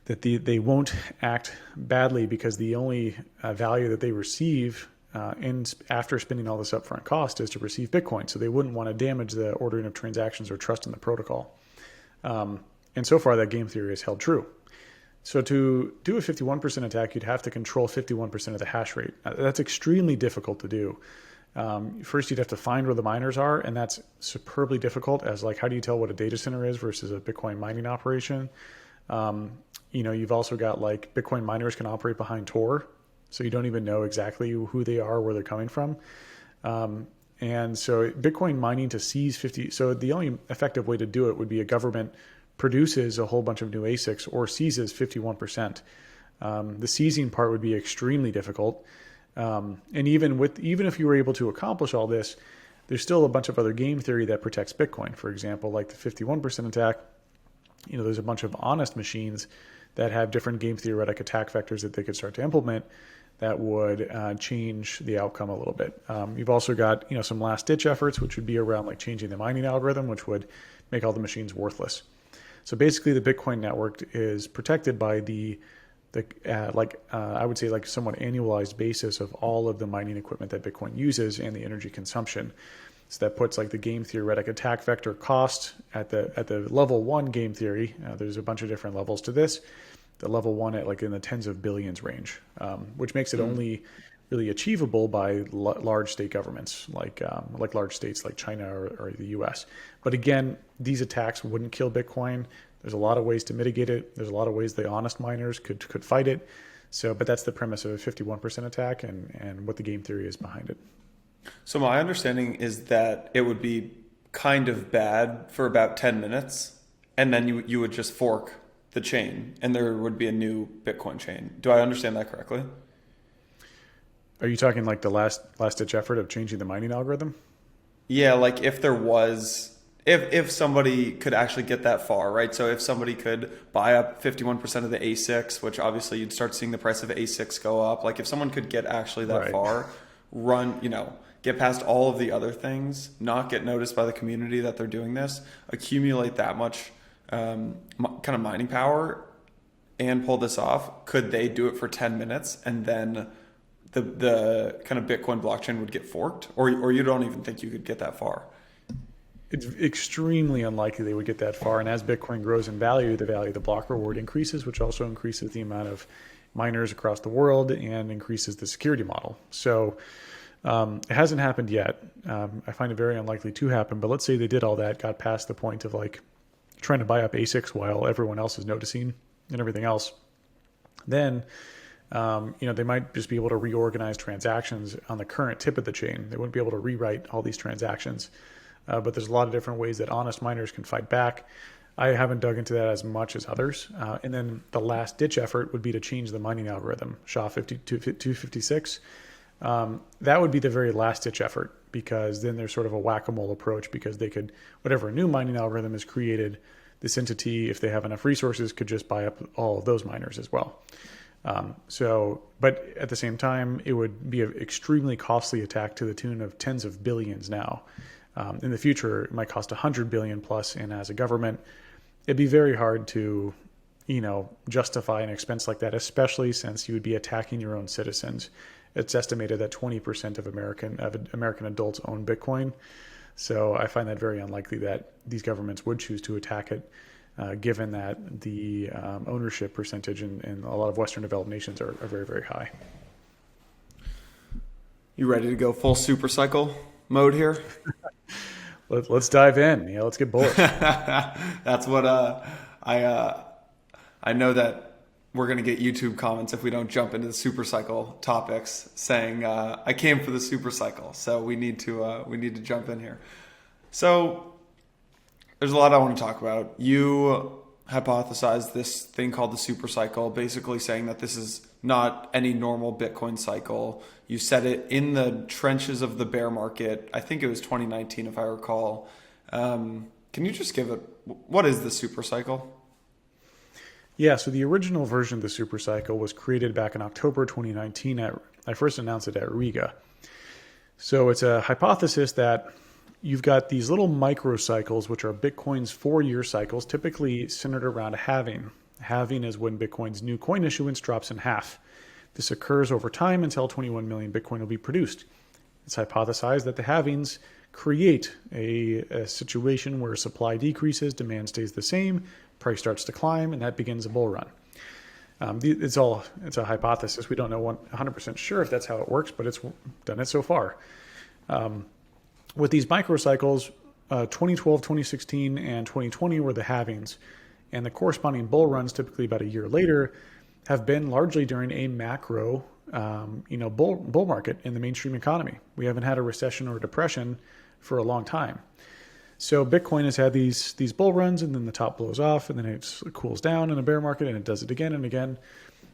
that they won't act badly because the only value that they receive after spending all this upfront cost is to receive Bitcoin. So they wouldn't want to damage the ordering of transactions or trust in the protocol. And so far, that game theory has held true. So to do a 51% attack, you'd have to control 51% of the hash rate. That's extremely difficult to do. First, you'd have to find where the miners are, and that's superbly difficult, as how do you tell what a data center is versus a Bitcoin mining operation? You've also got Bitcoin miners can operate behind Tor, so you don't even know exactly who they are, where they're coming from. And so Bitcoin mining to seize 50, so the only effective way to do it would be a government produces a whole bunch of new ASICs or seizes 51%. The seizing part would be extremely difficult. And even if you were able to accomplish all this, there's still a bunch of other game theory that protects Bitcoin. For example, like the 51% attack, there's a bunch of honest machines that have different game theoretic attack vectors that they could start to implement that would change the outcome a little bit. You've also got some last ditch efforts, which would be around changing the mining algorithm, which would make all the machines worthless. So basically, the Bitcoin network is protected by I would say somewhat annualized basis of all of the mining equipment that Bitcoin uses and the energy consumption. So that puts the game theoretic attack vector cost at the level 1 game theory. There's a bunch of different levels to this. The level 1 at in the tens of billions range, which makes it only really achievable by large state governments like large states like China or the U.S. But again, these attacks wouldn't kill Bitcoin. There's a lot of ways to mitigate it. There's a lot of ways the honest miners could fight it. But that's the premise of a 51% attack and what the game theory is behind it. So my understanding is that it would be kind of bad for about 10 minutes, and then you would just fork the chain, and there would be a new Bitcoin chain. Do I understand that correctly? Are you talking the last ditch effort of changing the mining algorithm? Yeah, if there was, if somebody could actually get that far, right? So if somebody could buy up 51% of the ASICs, which obviously you'd start seeing the price of ASICs go up. If someone could get actually that far, get past all of the other things, not get noticed by the community that they're doing this, accumulate that much kind of mining power and pull this off, could they do it for 10 minutes and then the kind of Bitcoin blockchain would get forked? Or you don't even think you could get that far? It's extremely unlikely they would get that far. And as Bitcoin grows in value, the value of the block reward increases, which also increases the amount of miners across the world and increases the security model. So it hasn't happened yet. I find it very unlikely to happen. But let's say they did all that, got past the point of trying to buy up ASICs while everyone else is noticing and everything else, then they might just be able to reorganize transactions on the current tip of the chain. They wouldn't be able to rewrite all these transactions. But there's a lot of different ways that honest miners can fight back. I haven't dug into that as much as others. And then the last ditch effort would be to change the mining algorithm, SHA-256. That would be the very last ditch effort, because then there's sort of a whack-a-mole approach, because they could, whatever new mining algorithm is created, this entity, if they have enough resources, could just buy up all of those miners as well. But at the same time, it would be an extremely costly attack to the tune of tens of billions now. In the future, it might cost 100 billion plus, and as a government, it'd be very hard to, justify an expense like that, especially since you would be attacking your own citizens. It's estimated that 20% of American adults own Bitcoin. So I find that very unlikely that these governments would choose to attack it, given that the ownership percentage in a lot of Western developed nations are very, very high. You ready to go full Supercycle mode here? Let's dive in. Let's get bullish. That's what I know that we're going to get YouTube comments if we don't jump into the Supercycle topics, saying I came for the Supercycle, so we need to jump in here. So there's a lot I want to talk about. You hypothesized this thing called the Supercycle, basically saying that this is not any normal Bitcoin cycle. You said it in the trenches of the bear market. I think it was 2019, if I recall. Can you just give it, what is the Supercycle? Yeah, so the original version of the Supercycle was created back in October 2019. I first announced it at Riga. So it's a hypothesis that you've got these little microcycles, which are Bitcoin's 4-year cycles, typically centered around a halving. Halving is when Bitcoin's new coin issuance drops in half. This occurs over time until 21 million Bitcoin will be produced. It's hypothesized that the halvings create a situation where supply decreases, demand stays the same, price starts to climb, and that begins a bull run. It's a hypothesis. We don't know 100% sure if that's how it works, but it's done it so far. With these microcycles, 2012, 2016, and 2020 were the halvings, and the corresponding bull runs, typically about a year later, have been largely during a macro, bull market in the mainstream economy. We haven't had a recession or a depression for a long time. So Bitcoin has had these bull runs, and then the top blows off, and then it cools down in a bear market, and it does it again and again.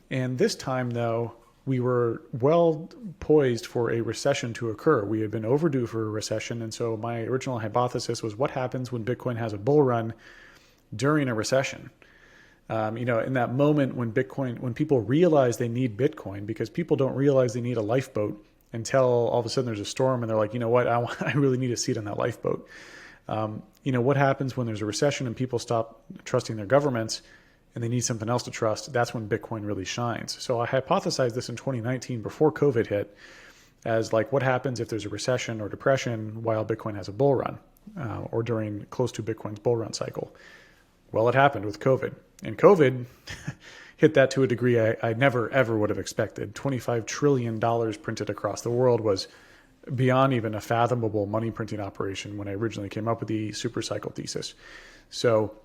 And this time, though, we were well poised for a recession to occur. We had been overdue for a recession, and so my original hypothesis was, what happens when Bitcoin has a bull run during a recession? In that moment when people realize they need Bitcoin, because people don't realize they need a lifeboat until all of a sudden there's a storm, and they're like, you know what, I really need a seat on that lifeboat. What happens when there's a recession and people stop trusting their governments and they need something else to trust? That's when Bitcoin really shines. So I hypothesized this in 2019 before COVID hit as like, what happens if there's a recession or depression while Bitcoin has a bull run, or during close to Bitcoin's bull run cycle? Well, it happened with COVID, and COVID hit that to a degree I never, ever would have expected. $25 trillion printed across the world was beyond even a fathomable money printing operation when I originally came up with the Supercycle thesis. So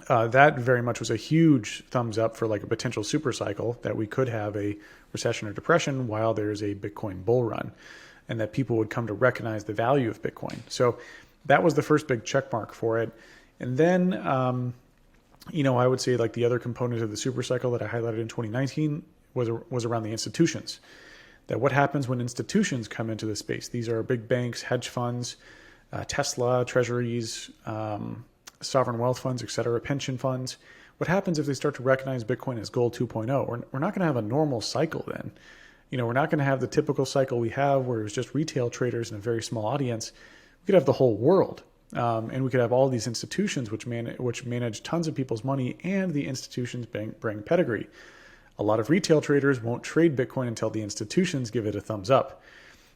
that very much was a huge thumbs up for like a potential Supercycle, that we could have a recession or depression while there's a Bitcoin bull run, and that people would come to recognize the value of Bitcoin. So that was the first big check mark for it. And then, I would say like the other component of the Supercycle that I highlighted in 2019 was around the institutions. That what happens when institutions come into the space? These are big banks, hedge funds, Tesla, treasuries, sovereign wealth funds, et cetera, pension funds. What happens if they start to recognize Bitcoin as gold 2.0? We're not going to have a normal cycle then. We're not going to have the typical cycle we have where it's just retail traders and a very small audience. We could have the whole world. And we could have all these institutions which manage tons of people's money, and the institutions bring pedigree. A lot of retail traders won't trade Bitcoin until the institutions give it a thumbs up.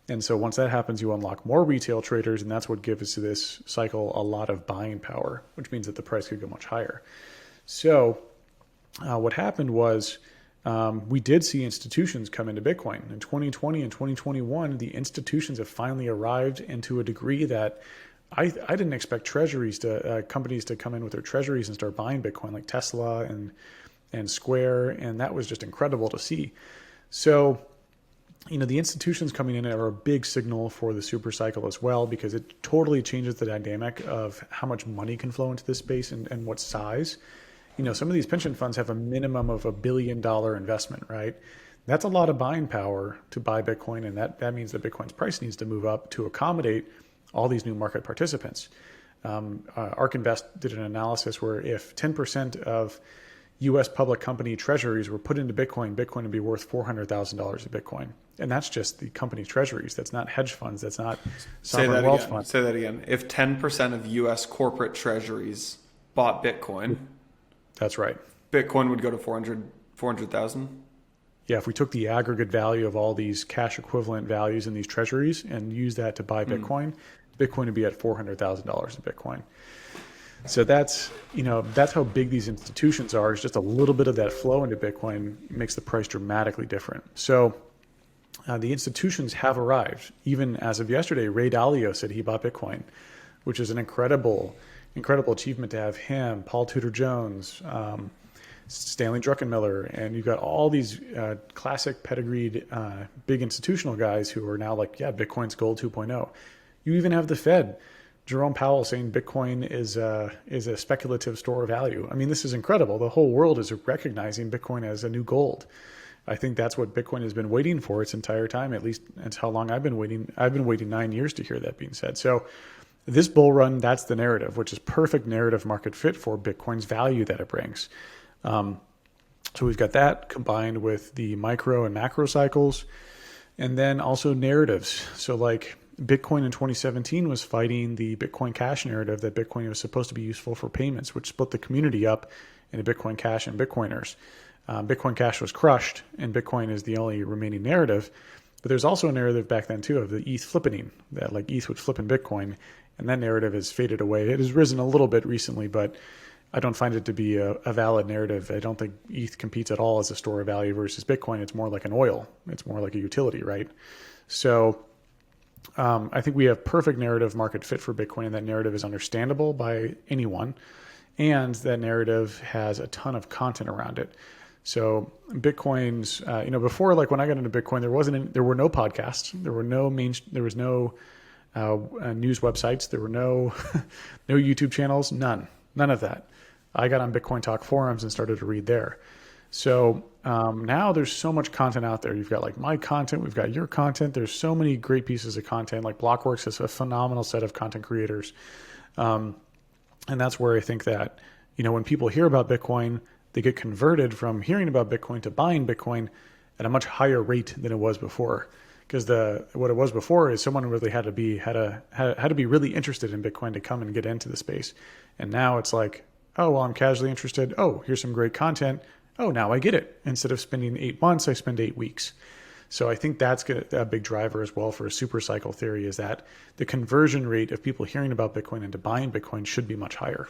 And so once that happens, you unlock more retail traders, and that's what gives to this cycle a lot of buying power, which means that the price could go much higher. So what happened was we did see institutions come into Bitcoin. In 2020 and 2021, the institutions have finally arrived, and to a degree that I didn't expect treasuries to companies to come in with their treasuries and start buying Bitcoin, like Tesla and Square, and that was just incredible to see. So, the institutions coming in are a big signal for the super cycle as well, because it totally changes the dynamic of how much money can flow into this space and what size. Some of these pension funds have a minimum of $1 billion investment, right? That's a lot of buying power to buy Bitcoin, and that means that Bitcoin's price needs to move up to accommodate all these new market participants. ARK Invest did an analysis where if 10% of U.S. public company treasuries were put into Bitcoin, Bitcoin would be worth $400,000 of Bitcoin. And that's just the company treasuries. That's not hedge funds. That's not sovereign wealth funds. Say that again. If 10% of U.S. corporate treasuries bought Bitcoin, that's right, Bitcoin would go to 400,000. Yeah, if we took the aggregate value of all these cash equivalent values in these treasuries and used that to buy Bitcoin, Bitcoin would be at $400,000 of Bitcoin. So that's how big these institutions are. It's just a little bit of that flow into Bitcoin makes the price dramatically different. So the institutions have arrived. Even as of yesterday, Ray Dalio said he bought Bitcoin, which is an incredible achievement to have him, Paul Tudor Jones, Stanley Druckenmiller, and you've got all these classic pedigreed big institutional guys who are now like, yeah, Bitcoin's gold 2.0. You even have the Fed, Jerome Powell, saying Bitcoin is a speculative store of value. I mean, this is incredible. The whole world is recognizing Bitcoin as a new gold. I think that's what Bitcoin has been waiting for its entire time. At least that's how long I've been waiting. I've been waiting 9 years to hear that being said. So this bull run, that's the narrative, which is perfect narrative market fit for Bitcoin's value that it brings. So we've got that combined with the micro and macro cycles, and then also narratives. So like Bitcoin in 2017 was fighting the Bitcoin Cash narrative that Bitcoin was supposed to be useful for payments, which split the community up into Bitcoin Cash and Bitcoiners. Bitcoin Cash was crushed, and Bitcoin is the only remaining narrative. But there's also a narrative back then too of the ETH flippening, that like ETH would flip in Bitcoin, and that narrative has faded away. It has risen a little bit recently, but I don't find it to be a valid narrative. I don't think ETH competes at all as a store of value versus Bitcoin. It's more like an oil. It's more like a utility, right? So I think we have perfect narrative market fit for Bitcoin, and that narrative is understandable by anyone. And that narrative has a ton of content around it. So Bitcoin's, before, like when I got into Bitcoin, there were no podcasts, there was no news websites, there were no YouTube channels, none of that. I got on Bitcoin Talk forums and started to read there. So now there's so much content out there. You've got like my content, we've got your content. There's so many great pieces of content. Like Blockworks is a phenomenal set of content creators. And that's where I think that, when people hear about Bitcoin, they get converted from hearing about Bitcoin to buying Bitcoin at a much higher rate than it was before. Because what it was before is someone really had to be really interested in Bitcoin to come and get into the space. And now it's like, oh, well, I'm casually interested. Oh, here's some great content. Oh, now I get it. Instead of spending 8 months, I spend 8 weeks. So I think that's a big driver as well for a super cycle theory, is that the conversion rate of people hearing about Bitcoin into buying Bitcoin should be much higher.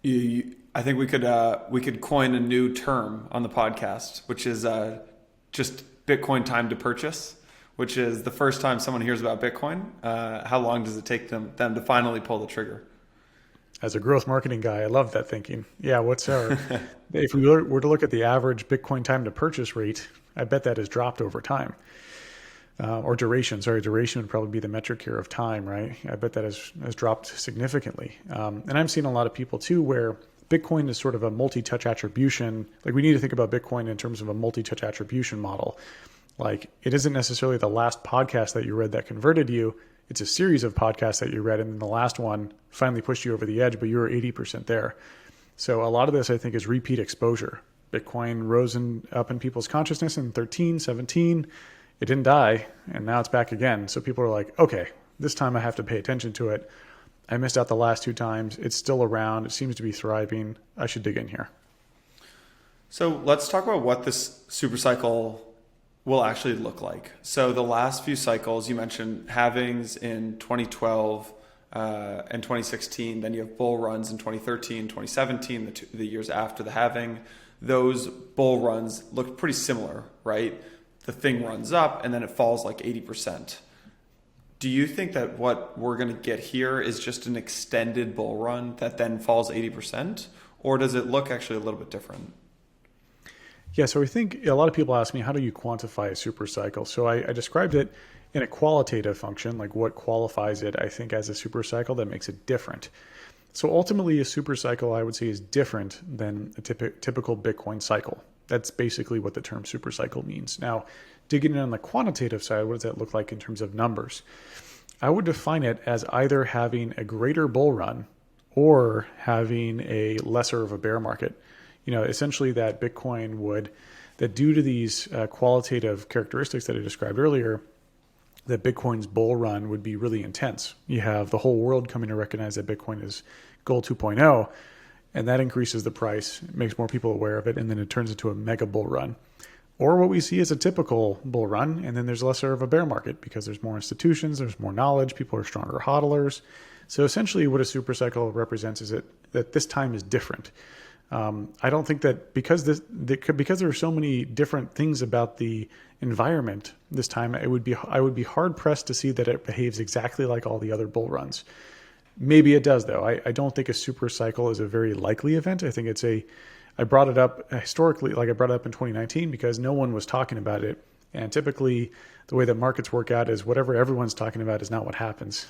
I think we could coin a new term on the podcast, which is just Bitcoin time to purchase, which is the first time someone hears about Bitcoin, how long does it take them to finally pull the trigger? As a growth marketing guy, I love that thinking. Yeah, if we were to look at the average Bitcoin time to purchase rate, I bet that has dropped over time. Or duration. Duration would probably be the metric here of time, right? I bet that has dropped significantly. And I'm seeing a lot of people too where Bitcoin is sort of a multi-touch attribution. Like we need to think about Bitcoin in terms of a multi-touch attribution model. Like it isn't necessarily the last podcast that you read that converted you. It's a series of podcasts that you read, and then the last one finally pushed you over the edge, but you were 80% there. So a lot of this, I think, is repeat exposure. Bitcoin rose up in people's consciousness in 13, 17. It didn't die, and now it's back again. So people are like, okay, this time I have to pay attention to it. I missed out the last 2 times. It's still around. It seems to be thriving. I should dig in here. So let's talk about what this super cycle will actually look like. So the last few cycles, you mentioned halvings in 2012 and 2016. Then you have bull runs in 2013, 2017, the years after the halving. Those bull runs look pretty similar, right? The thing runs up and then it falls like 80%. Do you think that what we're going to get here is just an extended bull run that then falls 80%? Or does it look actually a little bit different? Yeah, so I think a lot of people ask me, how do you quantify a super cycle? So I described it in a qualitative function, like what qualifies it, I think, as a super cycle that makes it different. So ultimately, a super cycle, I would say, is different than a typical Bitcoin cycle. That's basically what the term super cycle means. Now, digging in on the quantitative side, what does that look like in terms of numbers? I would define it as either having a greater bull run or having a lesser of a bear market. Essentially that that due to these qualitative characteristics that I described earlier, that Bitcoin's bull run would be really intense. You have the whole world coming to recognize that Bitcoin is gold 2.0, and that increases the price, makes more people aware of it, and then it turns into a mega bull run. Or what we see is a typical bull run, and then there's lesser of a bear market because there's more institutions, there's more knowledge, people are stronger hodlers. So essentially what a super cycle represents is that this time is different. I don't think that because there are so many different things about the environment this time, I would be hard pressed to see that it behaves exactly like all the other bull runs. Maybe it does though. I don't think a super cycle is a very likely event. I think I brought it up historically, like I brought it up in 2019 because no one was talking about it. And typically the way that markets work out is whatever everyone's talking about is not what happens.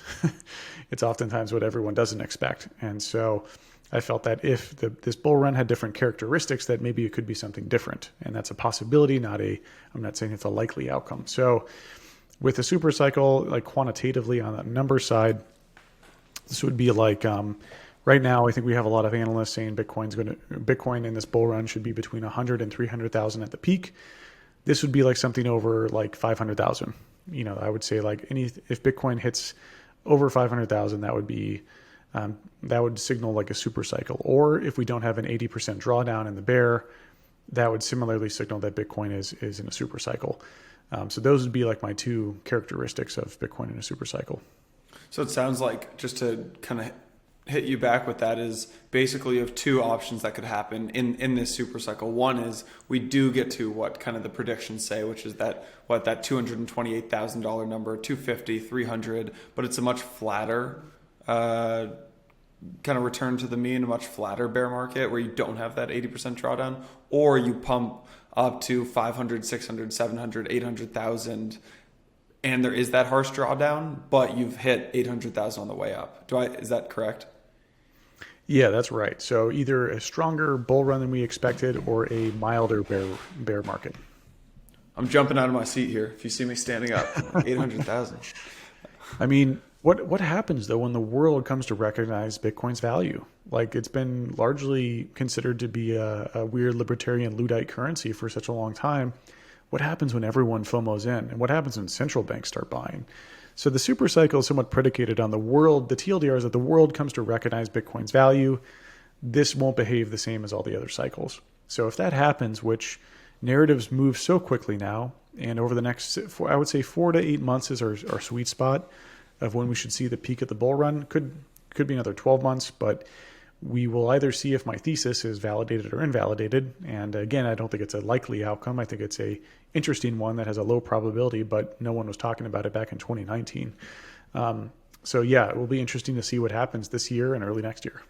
It's oftentimes what everyone doesn't expect. And so I felt that if this bull run had different characteristics, that maybe it could be something different. And that's a possibility, I'm not saying it's a likely outcome. So with a super cycle, like quantitatively on the number side, this would be like, right now, I think we have a lot of analysts saying Bitcoin in this bull run should be between 100 and 300,000 at the peak. This would be like something over like 500,000. I would say like if Bitcoin hits over 500,000, that would signal like a super cycle. Or if we don't have an 80% drawdown in the bear, that would similarly signal that Bitcoin is in a super cycle. So those would be like my two characteristics of Bitcoin in a super cycle. So it sounds like, just to kind of hit you back with that, is basically you have two options that could happen in this super cycle. One is we do get to what kind of the predictions say, which is that $228,000 number, 250, 300, but it's a much flatter kind of return to the mean, a much flatter bear market where you don't have that 80% drawdown, or you pump up to 500, 600, 700, 800,000, and there is that harsh drawdown, but you've hit 800,000 on the way up. Is that correct? Yeah, that's right. So either a stronger bull run than we expected or a milder bear market. I'm jumping out of my seat here. If you see me standing up, 800,000. I mean, what happens though when the world comes to recognize Bitcoin's value? Like, it's been largely considered to be a weird libertarian Luddite currency for such a long time. What happens when everyone FOMOs in? And what happens when central banks start buying? So the super cycle is somewhat predicated on the world. The TLDR is that the world comes to recognize Bitcoin's value. This won't behave the same as all the other cycles. So if that happens, which narratives move so quickly now, and over the next, I would say 4 to 8 months is our sweet spot of when we should see the peak of the bull run. Could be another 12 months, but we will either see if my thesis is validated or invalidated. And again, I don't think it's a likely outcome. I think it's a interesting one that has a low probability, but no one was talking about it back in 2019. So yeah, it will be interesting to see what happens this year and early next year.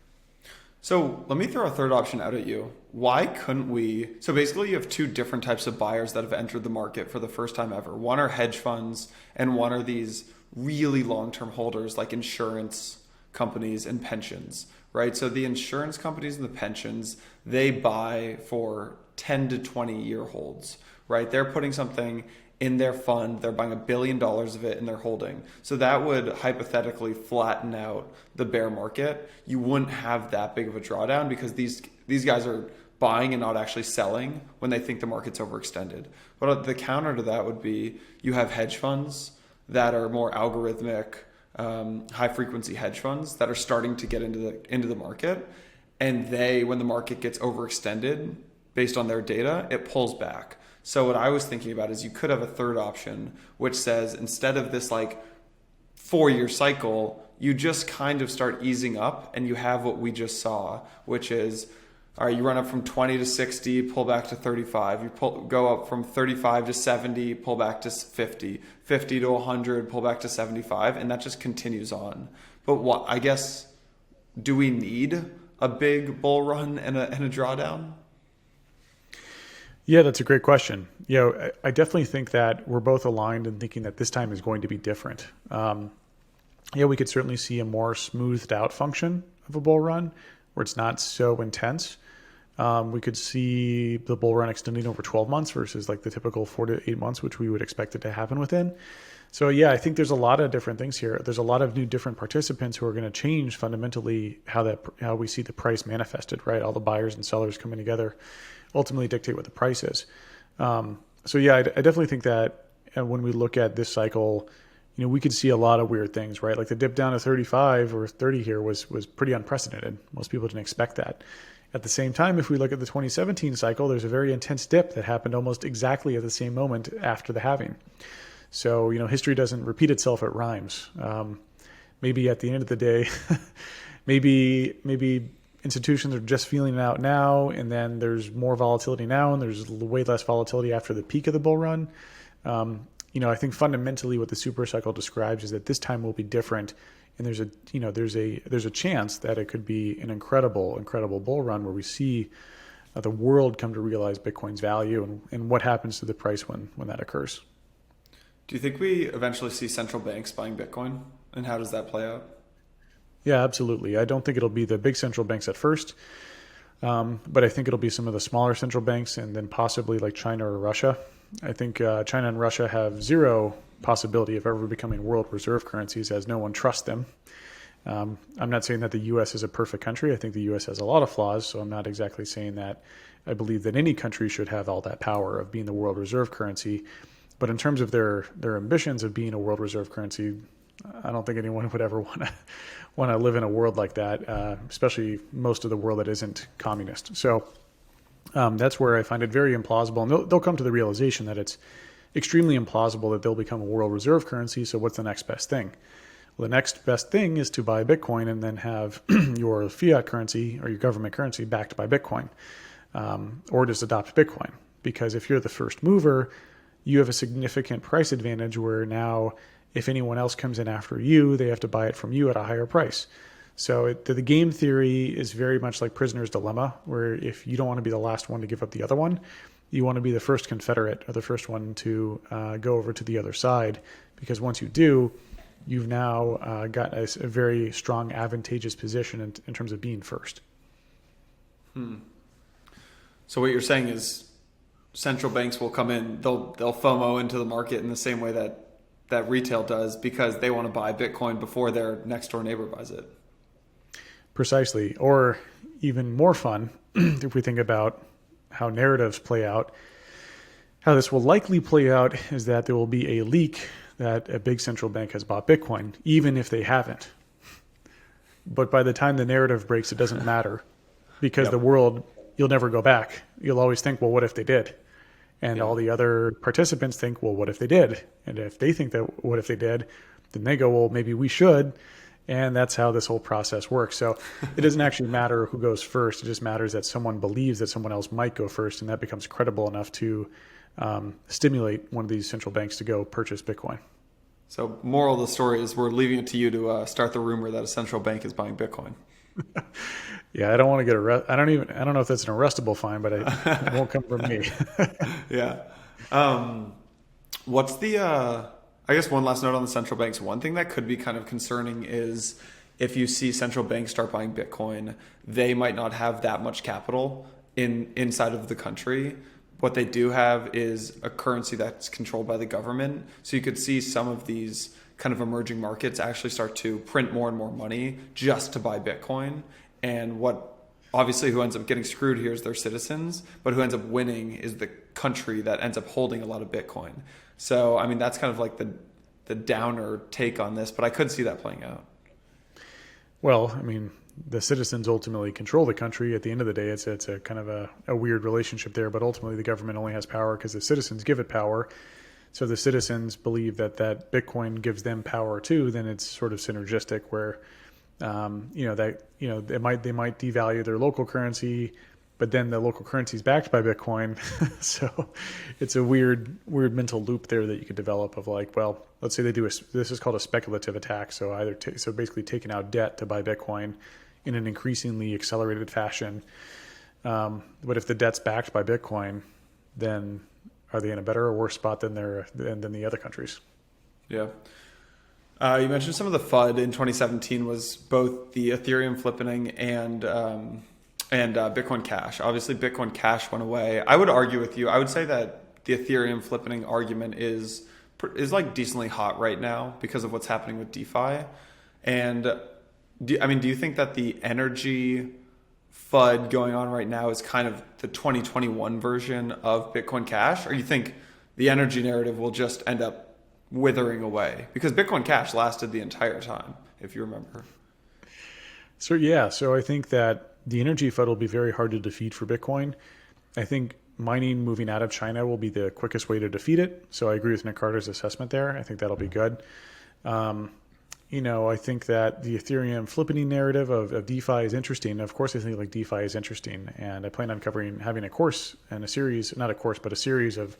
So let me throw a third option out at you. Why couldn't we? So basically you have two different types of buyers that have entered the market for the first time ever. One are hedge funds and one are these really long-term holders like insurance companies and pensions, right? So the insurance companies and the pensions, they buy for 10 to 20 year holds, right? They're putting something in their fund, they're buying $1 billion of it and they're holding. So that would hypothetically flatten out the bear market. You wouldn't have that big of a drawdown because these guys are buying and not actually selling when they think the market's overextended. But the counter to that would be you have hedge funds that are more algorithmic, high frequency hedge funds that are starting to get into the market, and when the market gets overextended based on their data, it pulls back. So what I was thinking about is you could have a third option, which says instead of this like 4-year cycle, you just kind of start easing up and you have what we just saw, which is All right, you run up from 20 to 60, pull back to 35. You go up from 35 to 70, pull back to 50. 50 to 100, pull back to 75, and that just continues on. But what, I guess, do we need a big bull run and a drawdown? Yeah, that's a great question. I definitely think that we're both aligned in thinking that this time is going to be different. We could certainly see a more smoothed out function of a bull run where it's not so intense. We could see the bull run extending over 12 months versus like the typical 4 to 8 months, which we would expect it to happen within. So I think there's a lot of different things here. There's a lot of new different participants who are going to change fundamentally how we see the price manifested, right? All the buyers and sellers coming together ultimately dictate what the price is. I definitely think that when we look at this cycle, we could see a lot of weird things, right? Like the dip down to 35 or 30 here was pretty unprecedented. Most people didn't expect that. At the same time, if we look at the 2017 cycle, there's a very intense dip that happened almost exactly at the same moment after the halving. So, history doesn't repeat itself, it rhymes. Maybe at the end of the day, maybe institutions are just feeling it out now, and then there's more volatility now, and there's way less volatility after the peak of the bull run. I think fundamentally what the super cycle describes is that this time will be different, and there's a chance that it could be an incredible bull run where we see the world come to realize Bitcoin's value and what happens to the price when that occurs. Do you think we eventually see central banks buying Bitcoin, and how does that play out? Yeah, absolutely. I don't think it'll be the big central banks at first, but I think it'll be some of the smaller central banks, and then possibly like China or Russia. I think China and Russia have zero possibility of ever becoming world reserve currencies, as no one trusts them. I'm not saying that the U.S. is a perfect country. I think the U.S. has a lot of flaws, so I'm not exactly saying that I believe that any country should have all that power of being the world reserve currency. But in terms of their ambitions of being a world reserve currency, I don't think anyone would ever want to live in a world like that, especially most of the world that isn't communist. So that's where I find it very implausible. And they'll come to the realization that it's extremely implausible that they'll become a world reserve currency. So what's the next best thing? Well, the next best thing is to buy Bitcoin and then have your fiat currency or your government currency backed by Bitcoin, or just adopt Bitcoin. Because if you're the first mover, you have a significant price advantage where now if anyone else comes in after you, they have to buy it from you at a higher price. So the game theory is very much like Prisoner's Dilemma, where if you don't want to be the last one to give up the other one, you want to be the first Confederate or the first one to go over to the other side. Because once you do, you've now got a very strong, advantageous position in terms of being first. So what you're saying is central banks will come in, they'll FOMO into the market in the same way that retail does, because they want to buy Bitcoin before their next door neighbor buys it. Precisely. Or even more fun, if we think about how narratives play out, how this will likely play out is that there will be a leak that a big central bank has bought Bitcoin, even if they haven't. But by the time the narrative breaks, it doesn't matter, because the world, you'll never go back. You'll always think, well, what if they did? And all the other participants think, well, what if they did? And if they think that what if they did, then they go, well, maybe we should. And that's how this whole process works. So it doesn't actually matter who goes first. It just matters that someone believes that someone else might go first, and that becomes credible enough to stimulate one of these central banks to go purchase Bitcoin. So moral of the story is we're leaving it to you to start the rumor that a central bank is buying Bitcoin. Yeah, I don't want to get arrested. I don't know if that's an arrestable fine, but it won't come from me. Yeah. What's the, I guess one last note on the central banks. One thing that could be kind of concerning is if you see central banks start buying Bitcoin, they might not have that much capital inside of the country. What they do have is a currency that's controlled by the government. So you could see some of these kind of emerging markets actually start to print more and more money just to buy Bitcoin. And obviously who ends up getting screwed here is their citizens, but who ends up winning is the country that ends up holding a lot of Bitcoin. So, I mean, that's kind of like the downer take on this, but I could see that playing out. Well, I mean, the citizens ultimately control the country. At the end of the day, it's a kind of a weird relationship there, but ultimately the government only has power because the citizens give it power. So the citizens believe that Bitcoin gives them power too. Then it's sort of synergistic where, they might devalue their local currency, but then the local currency is backed by Bitcoin. So it's a weird mental loop there that you could develop of like, well, let's say they do this is called a speculative attack. So so basically taking out debt to buy Bitcoin in an increasingly accelerated fashion. But if the debt's backed by Bitcoin, then are they in a better or worse spot than the other countries? Yeah. You mentioned some of the FUD in 2017 was both the Ethereum flipping and Bitcoin Cash. Obviously, Bitcoin Cash went away. I would argue with you. I would say that the Ethereum flipping argument is like decently hot right now because of what's happening with DeFi. And do you think that the energy FUD going on right now is kind of the 2021 version of Bitcoin Cash, or you think the energy narrative will just end up withering away? Because Bitcoin Cash lasted the entire time, if you remember. So I think that the energy FUD will be very hard to defeat for Bitcoin. I think mining moving out of China will be the quickest way to defeat it. So I agree with Nick Carter's assessment there. I think that'll be good. I think that the Ethereum flipping narrative of DeFi is interesting. Of course, I think like DeFi is interesting, and I plan on having a course and a series, not a course, but a series of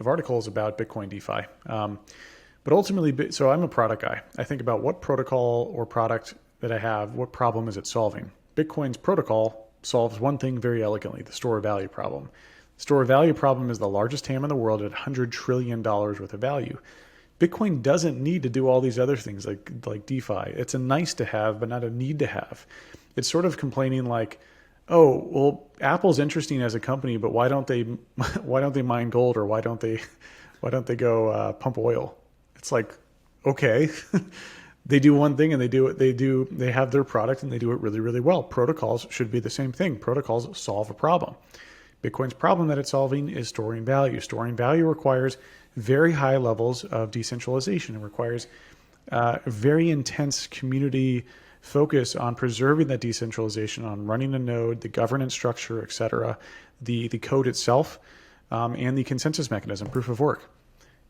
articles about Bitcoin DeFi. But ultimately, so I'm a product guy. I think about what protocol or product that I have, what problem is it solving? Bitcoin's protocol solves one thing very elegantly, the store of value problem. The store of value problem is the largest TAM in the world at $100 trillion worth of value. Bitcoin doesn't need to do all these other things like DeFi. It's a nice to have, but not a need to have. It's sort of complaining like, oh, well, Apple's interesting as a company, but why don't they mine gold, or why don't they go pump oil? It's like, okay, they do one thing and they have their product and they do it really, really well. Protocols should be the same thing. Protocols solve a problem. Bitcoin's problem that it's solving is storing value. Storing value requires very high levels of decentralization. It requires very intense community focus on preserving that decentralization, on running a node, the governance structure, et cetera, the code itself, and the consensus mechanism, proof of work.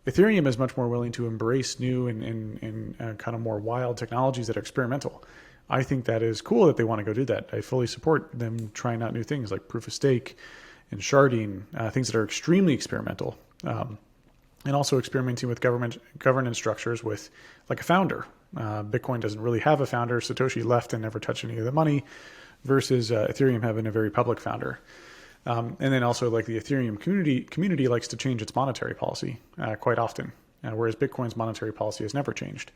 Ethereum is much more willing to embrace new and kind of more wild technologies that are experimental. I think that is cool that they want to go do that. I fully support them trying out new things like proof of stake and sharding, things that are extremely experimental. And also experimenting with governance structures with like a founder. Bitcoin doesn't really have a founder. Satoshi left and never touched any of the money, versus Ethereum having a very public founder. And then also like the Ethereum community likes to change its monetary policy quite often, whereas Bitcoin's monetary policy has never changed.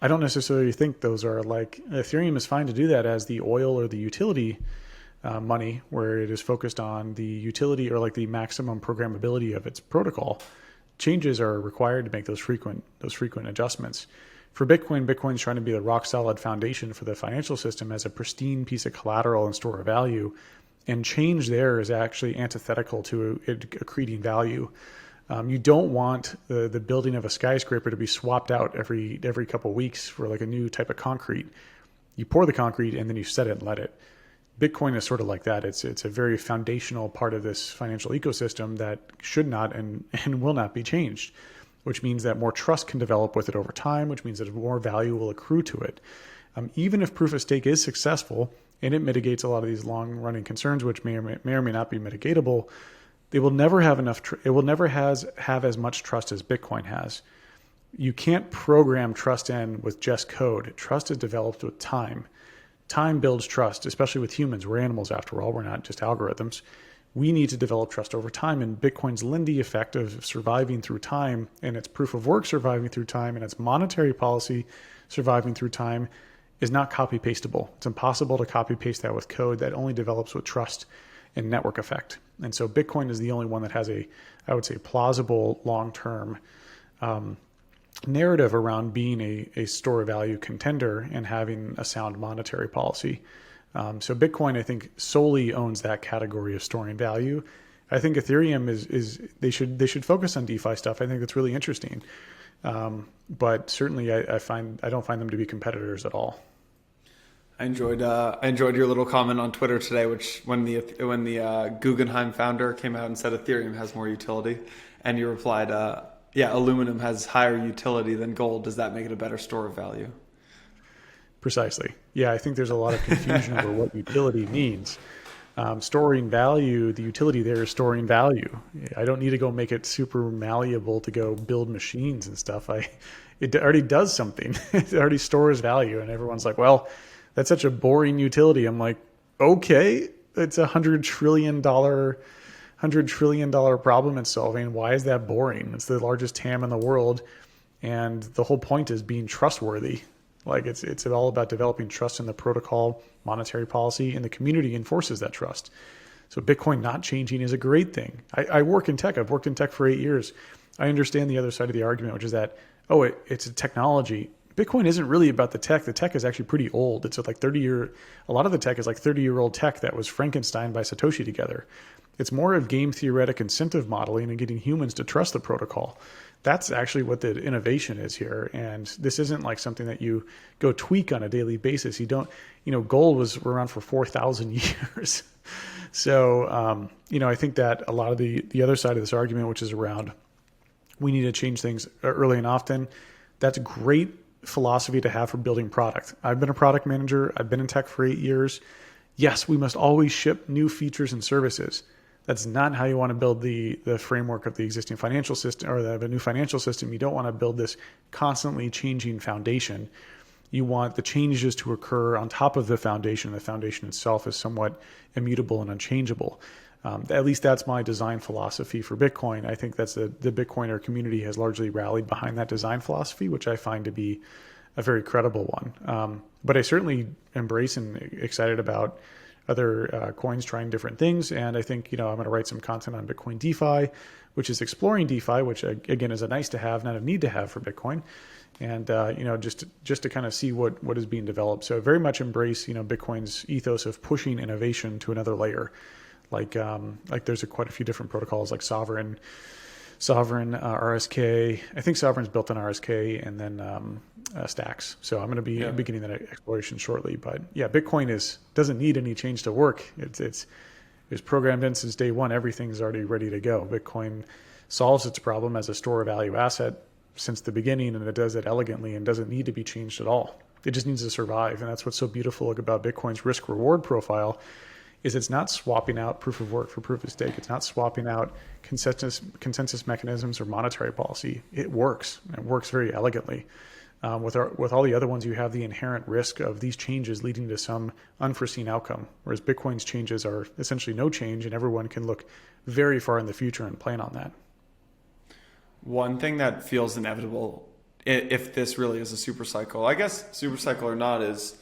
I don't necessarily think those are like, Ethereum is fine to do that as the oil or the utility money, where it is focused on the utility or like the maximum programmability of its protocol. Changes are required to make those frequent adjustments. For Bitcoin's trying to be the rock solid foundation for the financial system as a pristine piece of collateral and store of value, and change there is actually antithetical to it accreting value. You don't want the building of a skyscraper to be swapped out every couple of weeks for like a new type of concrete. You pour the concrete and then you set it and let it. Bitcoin is sort of like that. It's a very foundational part of this financial ecosystem that should not and will not be changed, which means that more trust can develop with it over time, which means that more value will accrue to it. Even if proof of stake is successful and it mitigates a lot of these long-running concerns, which may or may not be mitigatable, they will never have enough. It will never have as much trust as Bitcoin has. You can't program trust in with just code. Trust is developed with time. Time builds trust, especially with humans. We're animals after all. We're not just algorithms. We need to develop trust over time. And Bitcoin's Lindy effect of surviving through time, and its proof of work surviving through time, and its monetary policy surviving through time is not copy pastable. It's impossible to copy paste that with code. That only develops with trust and network effect. And so Bitcoin is the only one that has I would say, plausible long-term narrative around being a store of value contender and having a sound monetary policy. So Bitcoin, I think, solely owns that category of storing value. I think Ethereum is they should focus on DeFi stuff. I think that's really interesting. But certainly I don't find them to be competitors at all. I enjoyed your little comment on Twitter today, which when the Guggenheim founder came out and said Ethereum has more utility, and you replied, yeah, aluminum has higher utility than gold. Does that make it a better store of value? Precisely. Yeah, I think there's a lot of confusion over what utility means. Storing value, the utility there is storing value. I don't need to go make it super malleable to go build machines and stuff. It already does something. It already stores value, and everyone's like, "Well, that's such a boring utility." I'm like, "Okay, it's $100 trillion problem it's solving. Why is that boring? It's the largest TAM in the world, and the whole point is being trustworthy. Like it's all about developing trust in the protocol, monetary policy, and the community enforces that trust. So Bitcoin not changing is a great thing. I work in tech. I've worked in tech for 8 years. I understand the other side of the argument, which is that, it's a technology. Bitcoin isn't really about the tech. The tech is actually pretty old. It's like a lot of the tech is like 30-year-old tech that was Frankenstein by Satoshi together. It's more of game theoretic incentive modeling and getting humans to trust the protocol. That's actually what the innovation is here. And this isn't like something that you go tweak on a daily basis. You don't, gold was around for 4,000 years. So, I think that a lot of the other side of this argument, which is around we need to change things early and often, that's a great philosophy to have for building product. I've been a product manager. I've been in tech for 8 years. Yes, we must always ship new features and services. That's not how you want to build the framework of the existing financial system or the new financial system. You don't want to build this constantly changing foundation. You want the changes to occur on top of the foundation. The foundation itself is somewhat immutable and unchangeable. At least that's my design philosophy for Bitcoin. I think that's the Bitcoiner community has largely rallied behind that design philosophy, which I find to be a very credible one. But I certainly embrace and excited about other coins trying different things. And I think, I'm going to write some content on Bitcoin DeFi, which is exploring DeFi, which again is a nice to have, not a need to have for Bitcoin. And, just to kind of see what is being developed. So I very much embrace, Bitcoin's ethos of pushing innovation to another layer. Like there's quite a few different protocols like Sovereign, RSK. I think Sovereign's built on RSK, and then Stacks. So I'm going to be beginning that exploration shortly. But yeah, Bitcoin doesn't need any change to work. It's programmed in since day one. Everything's already ready to go. Bitcoin solves its problem as a store of value asset since the beginning, and it does it elegantly and doesn't need to be changed at all. It just needs to survive, and that's what's so beautiful about Bitcoin's risk-reward profile. Is it's not swapping out proof of work for proof of stake. It's not swapping out consensus mechanisms or monetary policy. It works. It works very elegantly. With all the other ones, you have the inherent risk of these changes leading to some unforeseen outcome, whereas Bitcoin's changes are essentially no change, and everyone can look very far in the future and plan on that. One thing that feels inevitable, if this really is a super cycle, I guess super cycle or not, is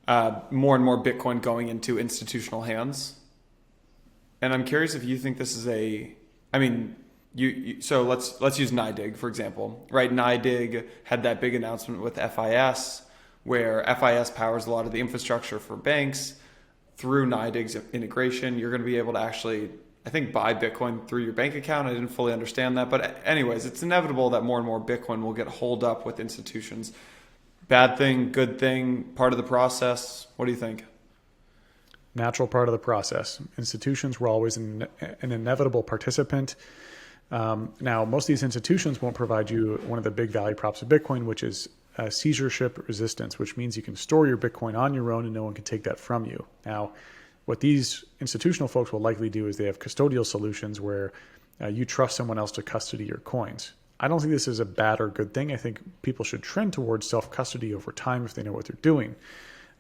more and more Bitcoin going into institutional hands. And I'm curious if you think this is so let's use NYDIG, for example, right? NYDIG had that big announcement with FIS, where FIS powers a lot of the infrastructure for banks. Through NYDIG's integration, you're going to be able to actually, I think, buy Bitcoin through your bank account. I didn't fully understand that. But anyways, it's inevitable that more and more Bitcoin will get holed up with institutions. Bad thing, good thing, part of the process? What do you think? Natural part of the process. Institutions were always an inevitable participant. Now, most of these institutions won't provide you one of the big value props of Bitcoin, which is seizureship resistance, which means you can store your Bitcoin on your own and no one can take that from you. Now, what these institutional folks will likely do is they have custodial solutions where you trust someone else to custody your coins. I don't think this is a bad or good thing. I think people should trend towards self-custody over time if they know what they're doing.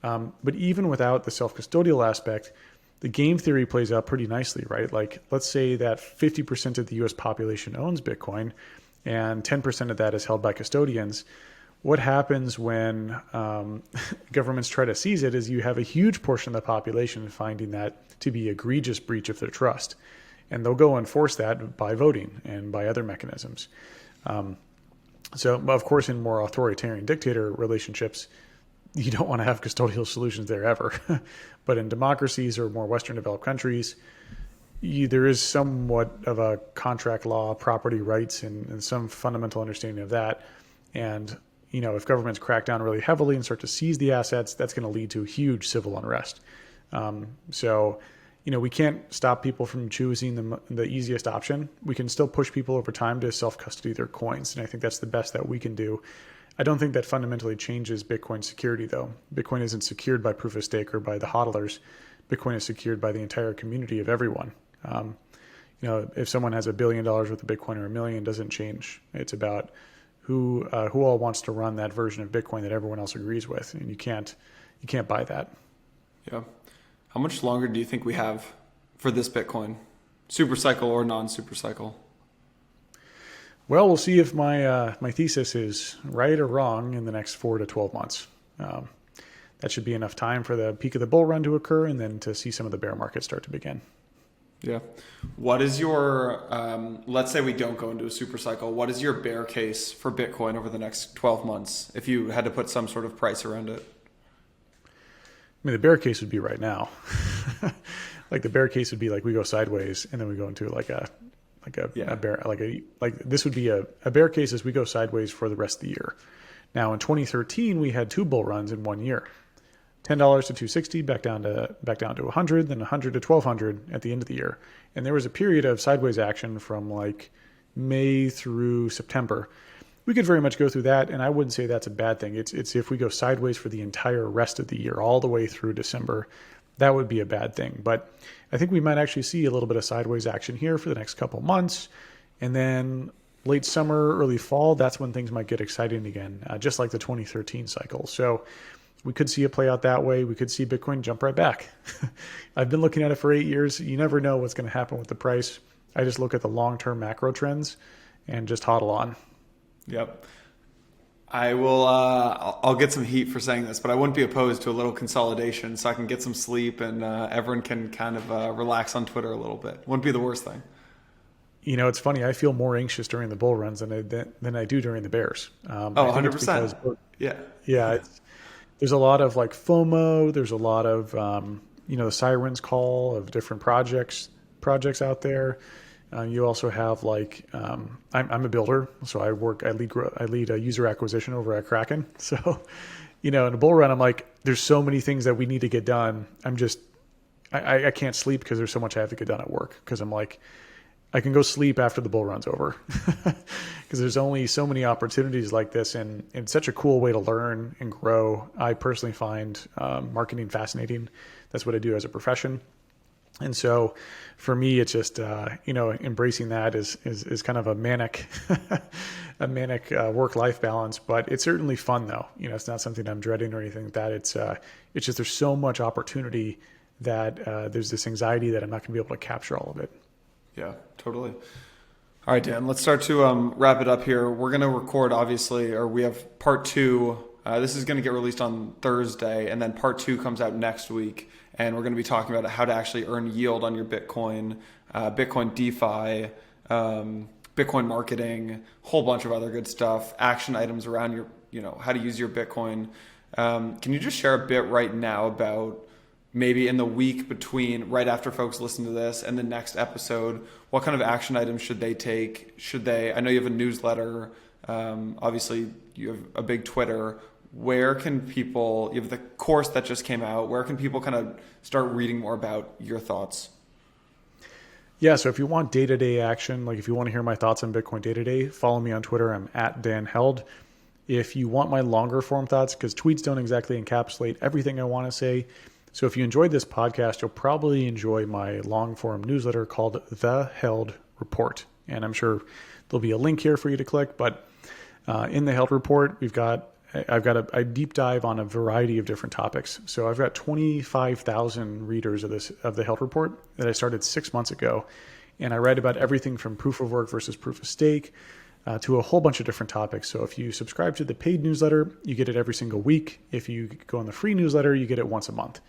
But even without the self-custodial aspect, the game theory plays out pretty nicely, right? Like, let's say that 50% of the US population owns Bitcoin and 10% of that is held by custodians. What happens when governments try to seize it is you have a huge portion of the population finding that to be egregious breach of their trust. And they'll go enforce that by voting and by other mechanisms. So, of course, in more authoritarian dictator relationships, you don't want to have custodial solutions there ever. But in democracies or more Western developed countries, there is somewhat of a contract law, property rights, and some fundamental understanding of that. And, if governments crack down really heavily and start to seize the assets, that's going to lead to huge civil unrest. We can't stop people from choosing the easiest option. We can still push people over time to self-custody their coins. And I think that's the best that we can do. I don't think that fundamentally changes Bitcoin security, though. Bitcoin isn't secured by proof of stake or by the hodlers. Bitcoin is secured by the entire community of everyone. If someone has $1 billion worth of Bitcoin or $1 million, doesn't change. It's about who all wants to run that version of Bitcoin that everyone else agrees with, and you can't buy that. Yeah. How much longer do you think we have for this Bitcoin, Supercycle or non-Supercycle? Well, we'll see if my thesis is right or wrong in the next 4 to 12 months. That should be enough time for the peak of the bull run to occur, and then to see some of the bear market start to begin. Yeah. What is your, let's say we don't go into a super cycle, what is your bear case for Bitcoin over the next 12 months if you had to put some sort of price around it? I mean, the bear case would be right now. Like the bear case would be like we go sideways and then we go into a bear, this would be a bear case as we go sideways for the rest of the year. Now in 2013, we had 2 bull runs in 1 year. $10 to 260, back down to 100, then 100 to 1200 at the end of the year. And there was a period of sideways action from like May through September. We could very much go through that, and I wouldn't say that's a bad thing. It's if we go sideways for the entire rest of the year, all the way through December, that would be a bad thing. But I think we might actually see a little bit of sideways action here for the next couple months. And then late summer, early fall, that's when things might get exciting again, just like the 2013 cycle. So we could see it play out that way. We could see Bitcoin jump right back. I've been looking at it for 8 years. You never know what's going to happen with the price. I just look at the long-term macro trends and just hodl on. Yep. I will, I'll get some heat for saying this, but I wouldn't be opposed to a little consolidation so I can get some sleep and everyone can kind of relax on Twitter a little bit. Wouldn't be the worst thing. You know, it's funny. I feel more anxious during the bull runs than I do during the bears. 100%. Yeah. There's a lot of like FOMO. There's a lot of, the sirens call of different projects out there. You also have like, I'm a builder, so I lead a user acquisition over at Kraken. So, in a bull run, I'm like, there's so many things that we need to get done. I can't sleep because there's so much I have to get done at work, because I'm like, I can go sleep after the bull run's over because there's only so many opportunities like this, and it's such a cool way to learn and grow. I personally find marketing fascinating. That's what I do as a profession. And so for me, it's just, embracing that is kind of a manic work-life balance, but it's certainly fun though. It's not something I'm dreading or anything like that. It's just, there's so much opportunity that there's this anxiety that I'm not gonna be able to capture all of it. Yeah, totally. All right, Dan, let's start to wrap it up here. We're going to record, obviously, or we have part 2. This is going to get released on Thursday, and then part 2 comes out next week. And we're going to be talking about how to actually earn yield on your Bitcoin, Bitcoin DeFi, Bitcoin marketing, a whole bunch of other good stuff, action items around your, how to use your Bitcoin. Can you just share a bit right now about maybe in the week between right after folks listen to this and the next episode, what kind of action items should they take? I know you have a newsletter. Obviously you have a big Twitter. Where can people, you have the course that just came out. Where can people kind of start reading more about your thoughts? Yeah. So if you want day-to-day action, like if you want to hear my thoughts on Bitcoin day-to-day, follow me on Twitter. I'm at Dan Held. If you want my longer form thoughts, because tweets don't exactly encapsulate everything I want to say. So if you enjoyed this podcast, you'll probably enjoy my long form newsletter called The Held Report. And I'm sure there'll be a link here for you to click. But in the Held Report, I've got a deep dive on a variety of different topics. So I've got 25,000 readers of the Held Report that I started 6 months ago. And I write about everything from proof of work versus proof of stake to a whole bunch of different topics. So if you subscribe to the paid newsletter, you get it every single week. If you go on the free newsletter, you get it once a month.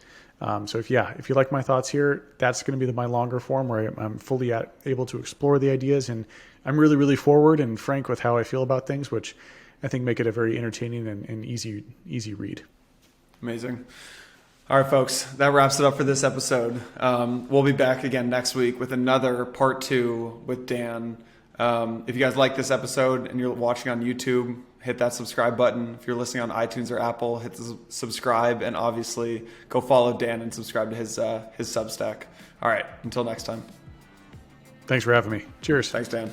So if you like my thoughts here, that's going to be my longer form where I'm fully able to explore the ideas. And I'm really, really forward and frank with how I feel about things, which I think make it a very entertaining and easy read. Amazing. All right, folks, that wraps it up for this episode. We'll be back again next week with another part 2 with Dan. If you guys like this episode and you're watching on YouTube, hit that subscribe button. If you're listening on iTunes or Apple, hit the subscribe, and obviously go follow Dan and subscribe to his Substack. All right, until next time. Thanks for having me. Cheers. Thanks, Dan.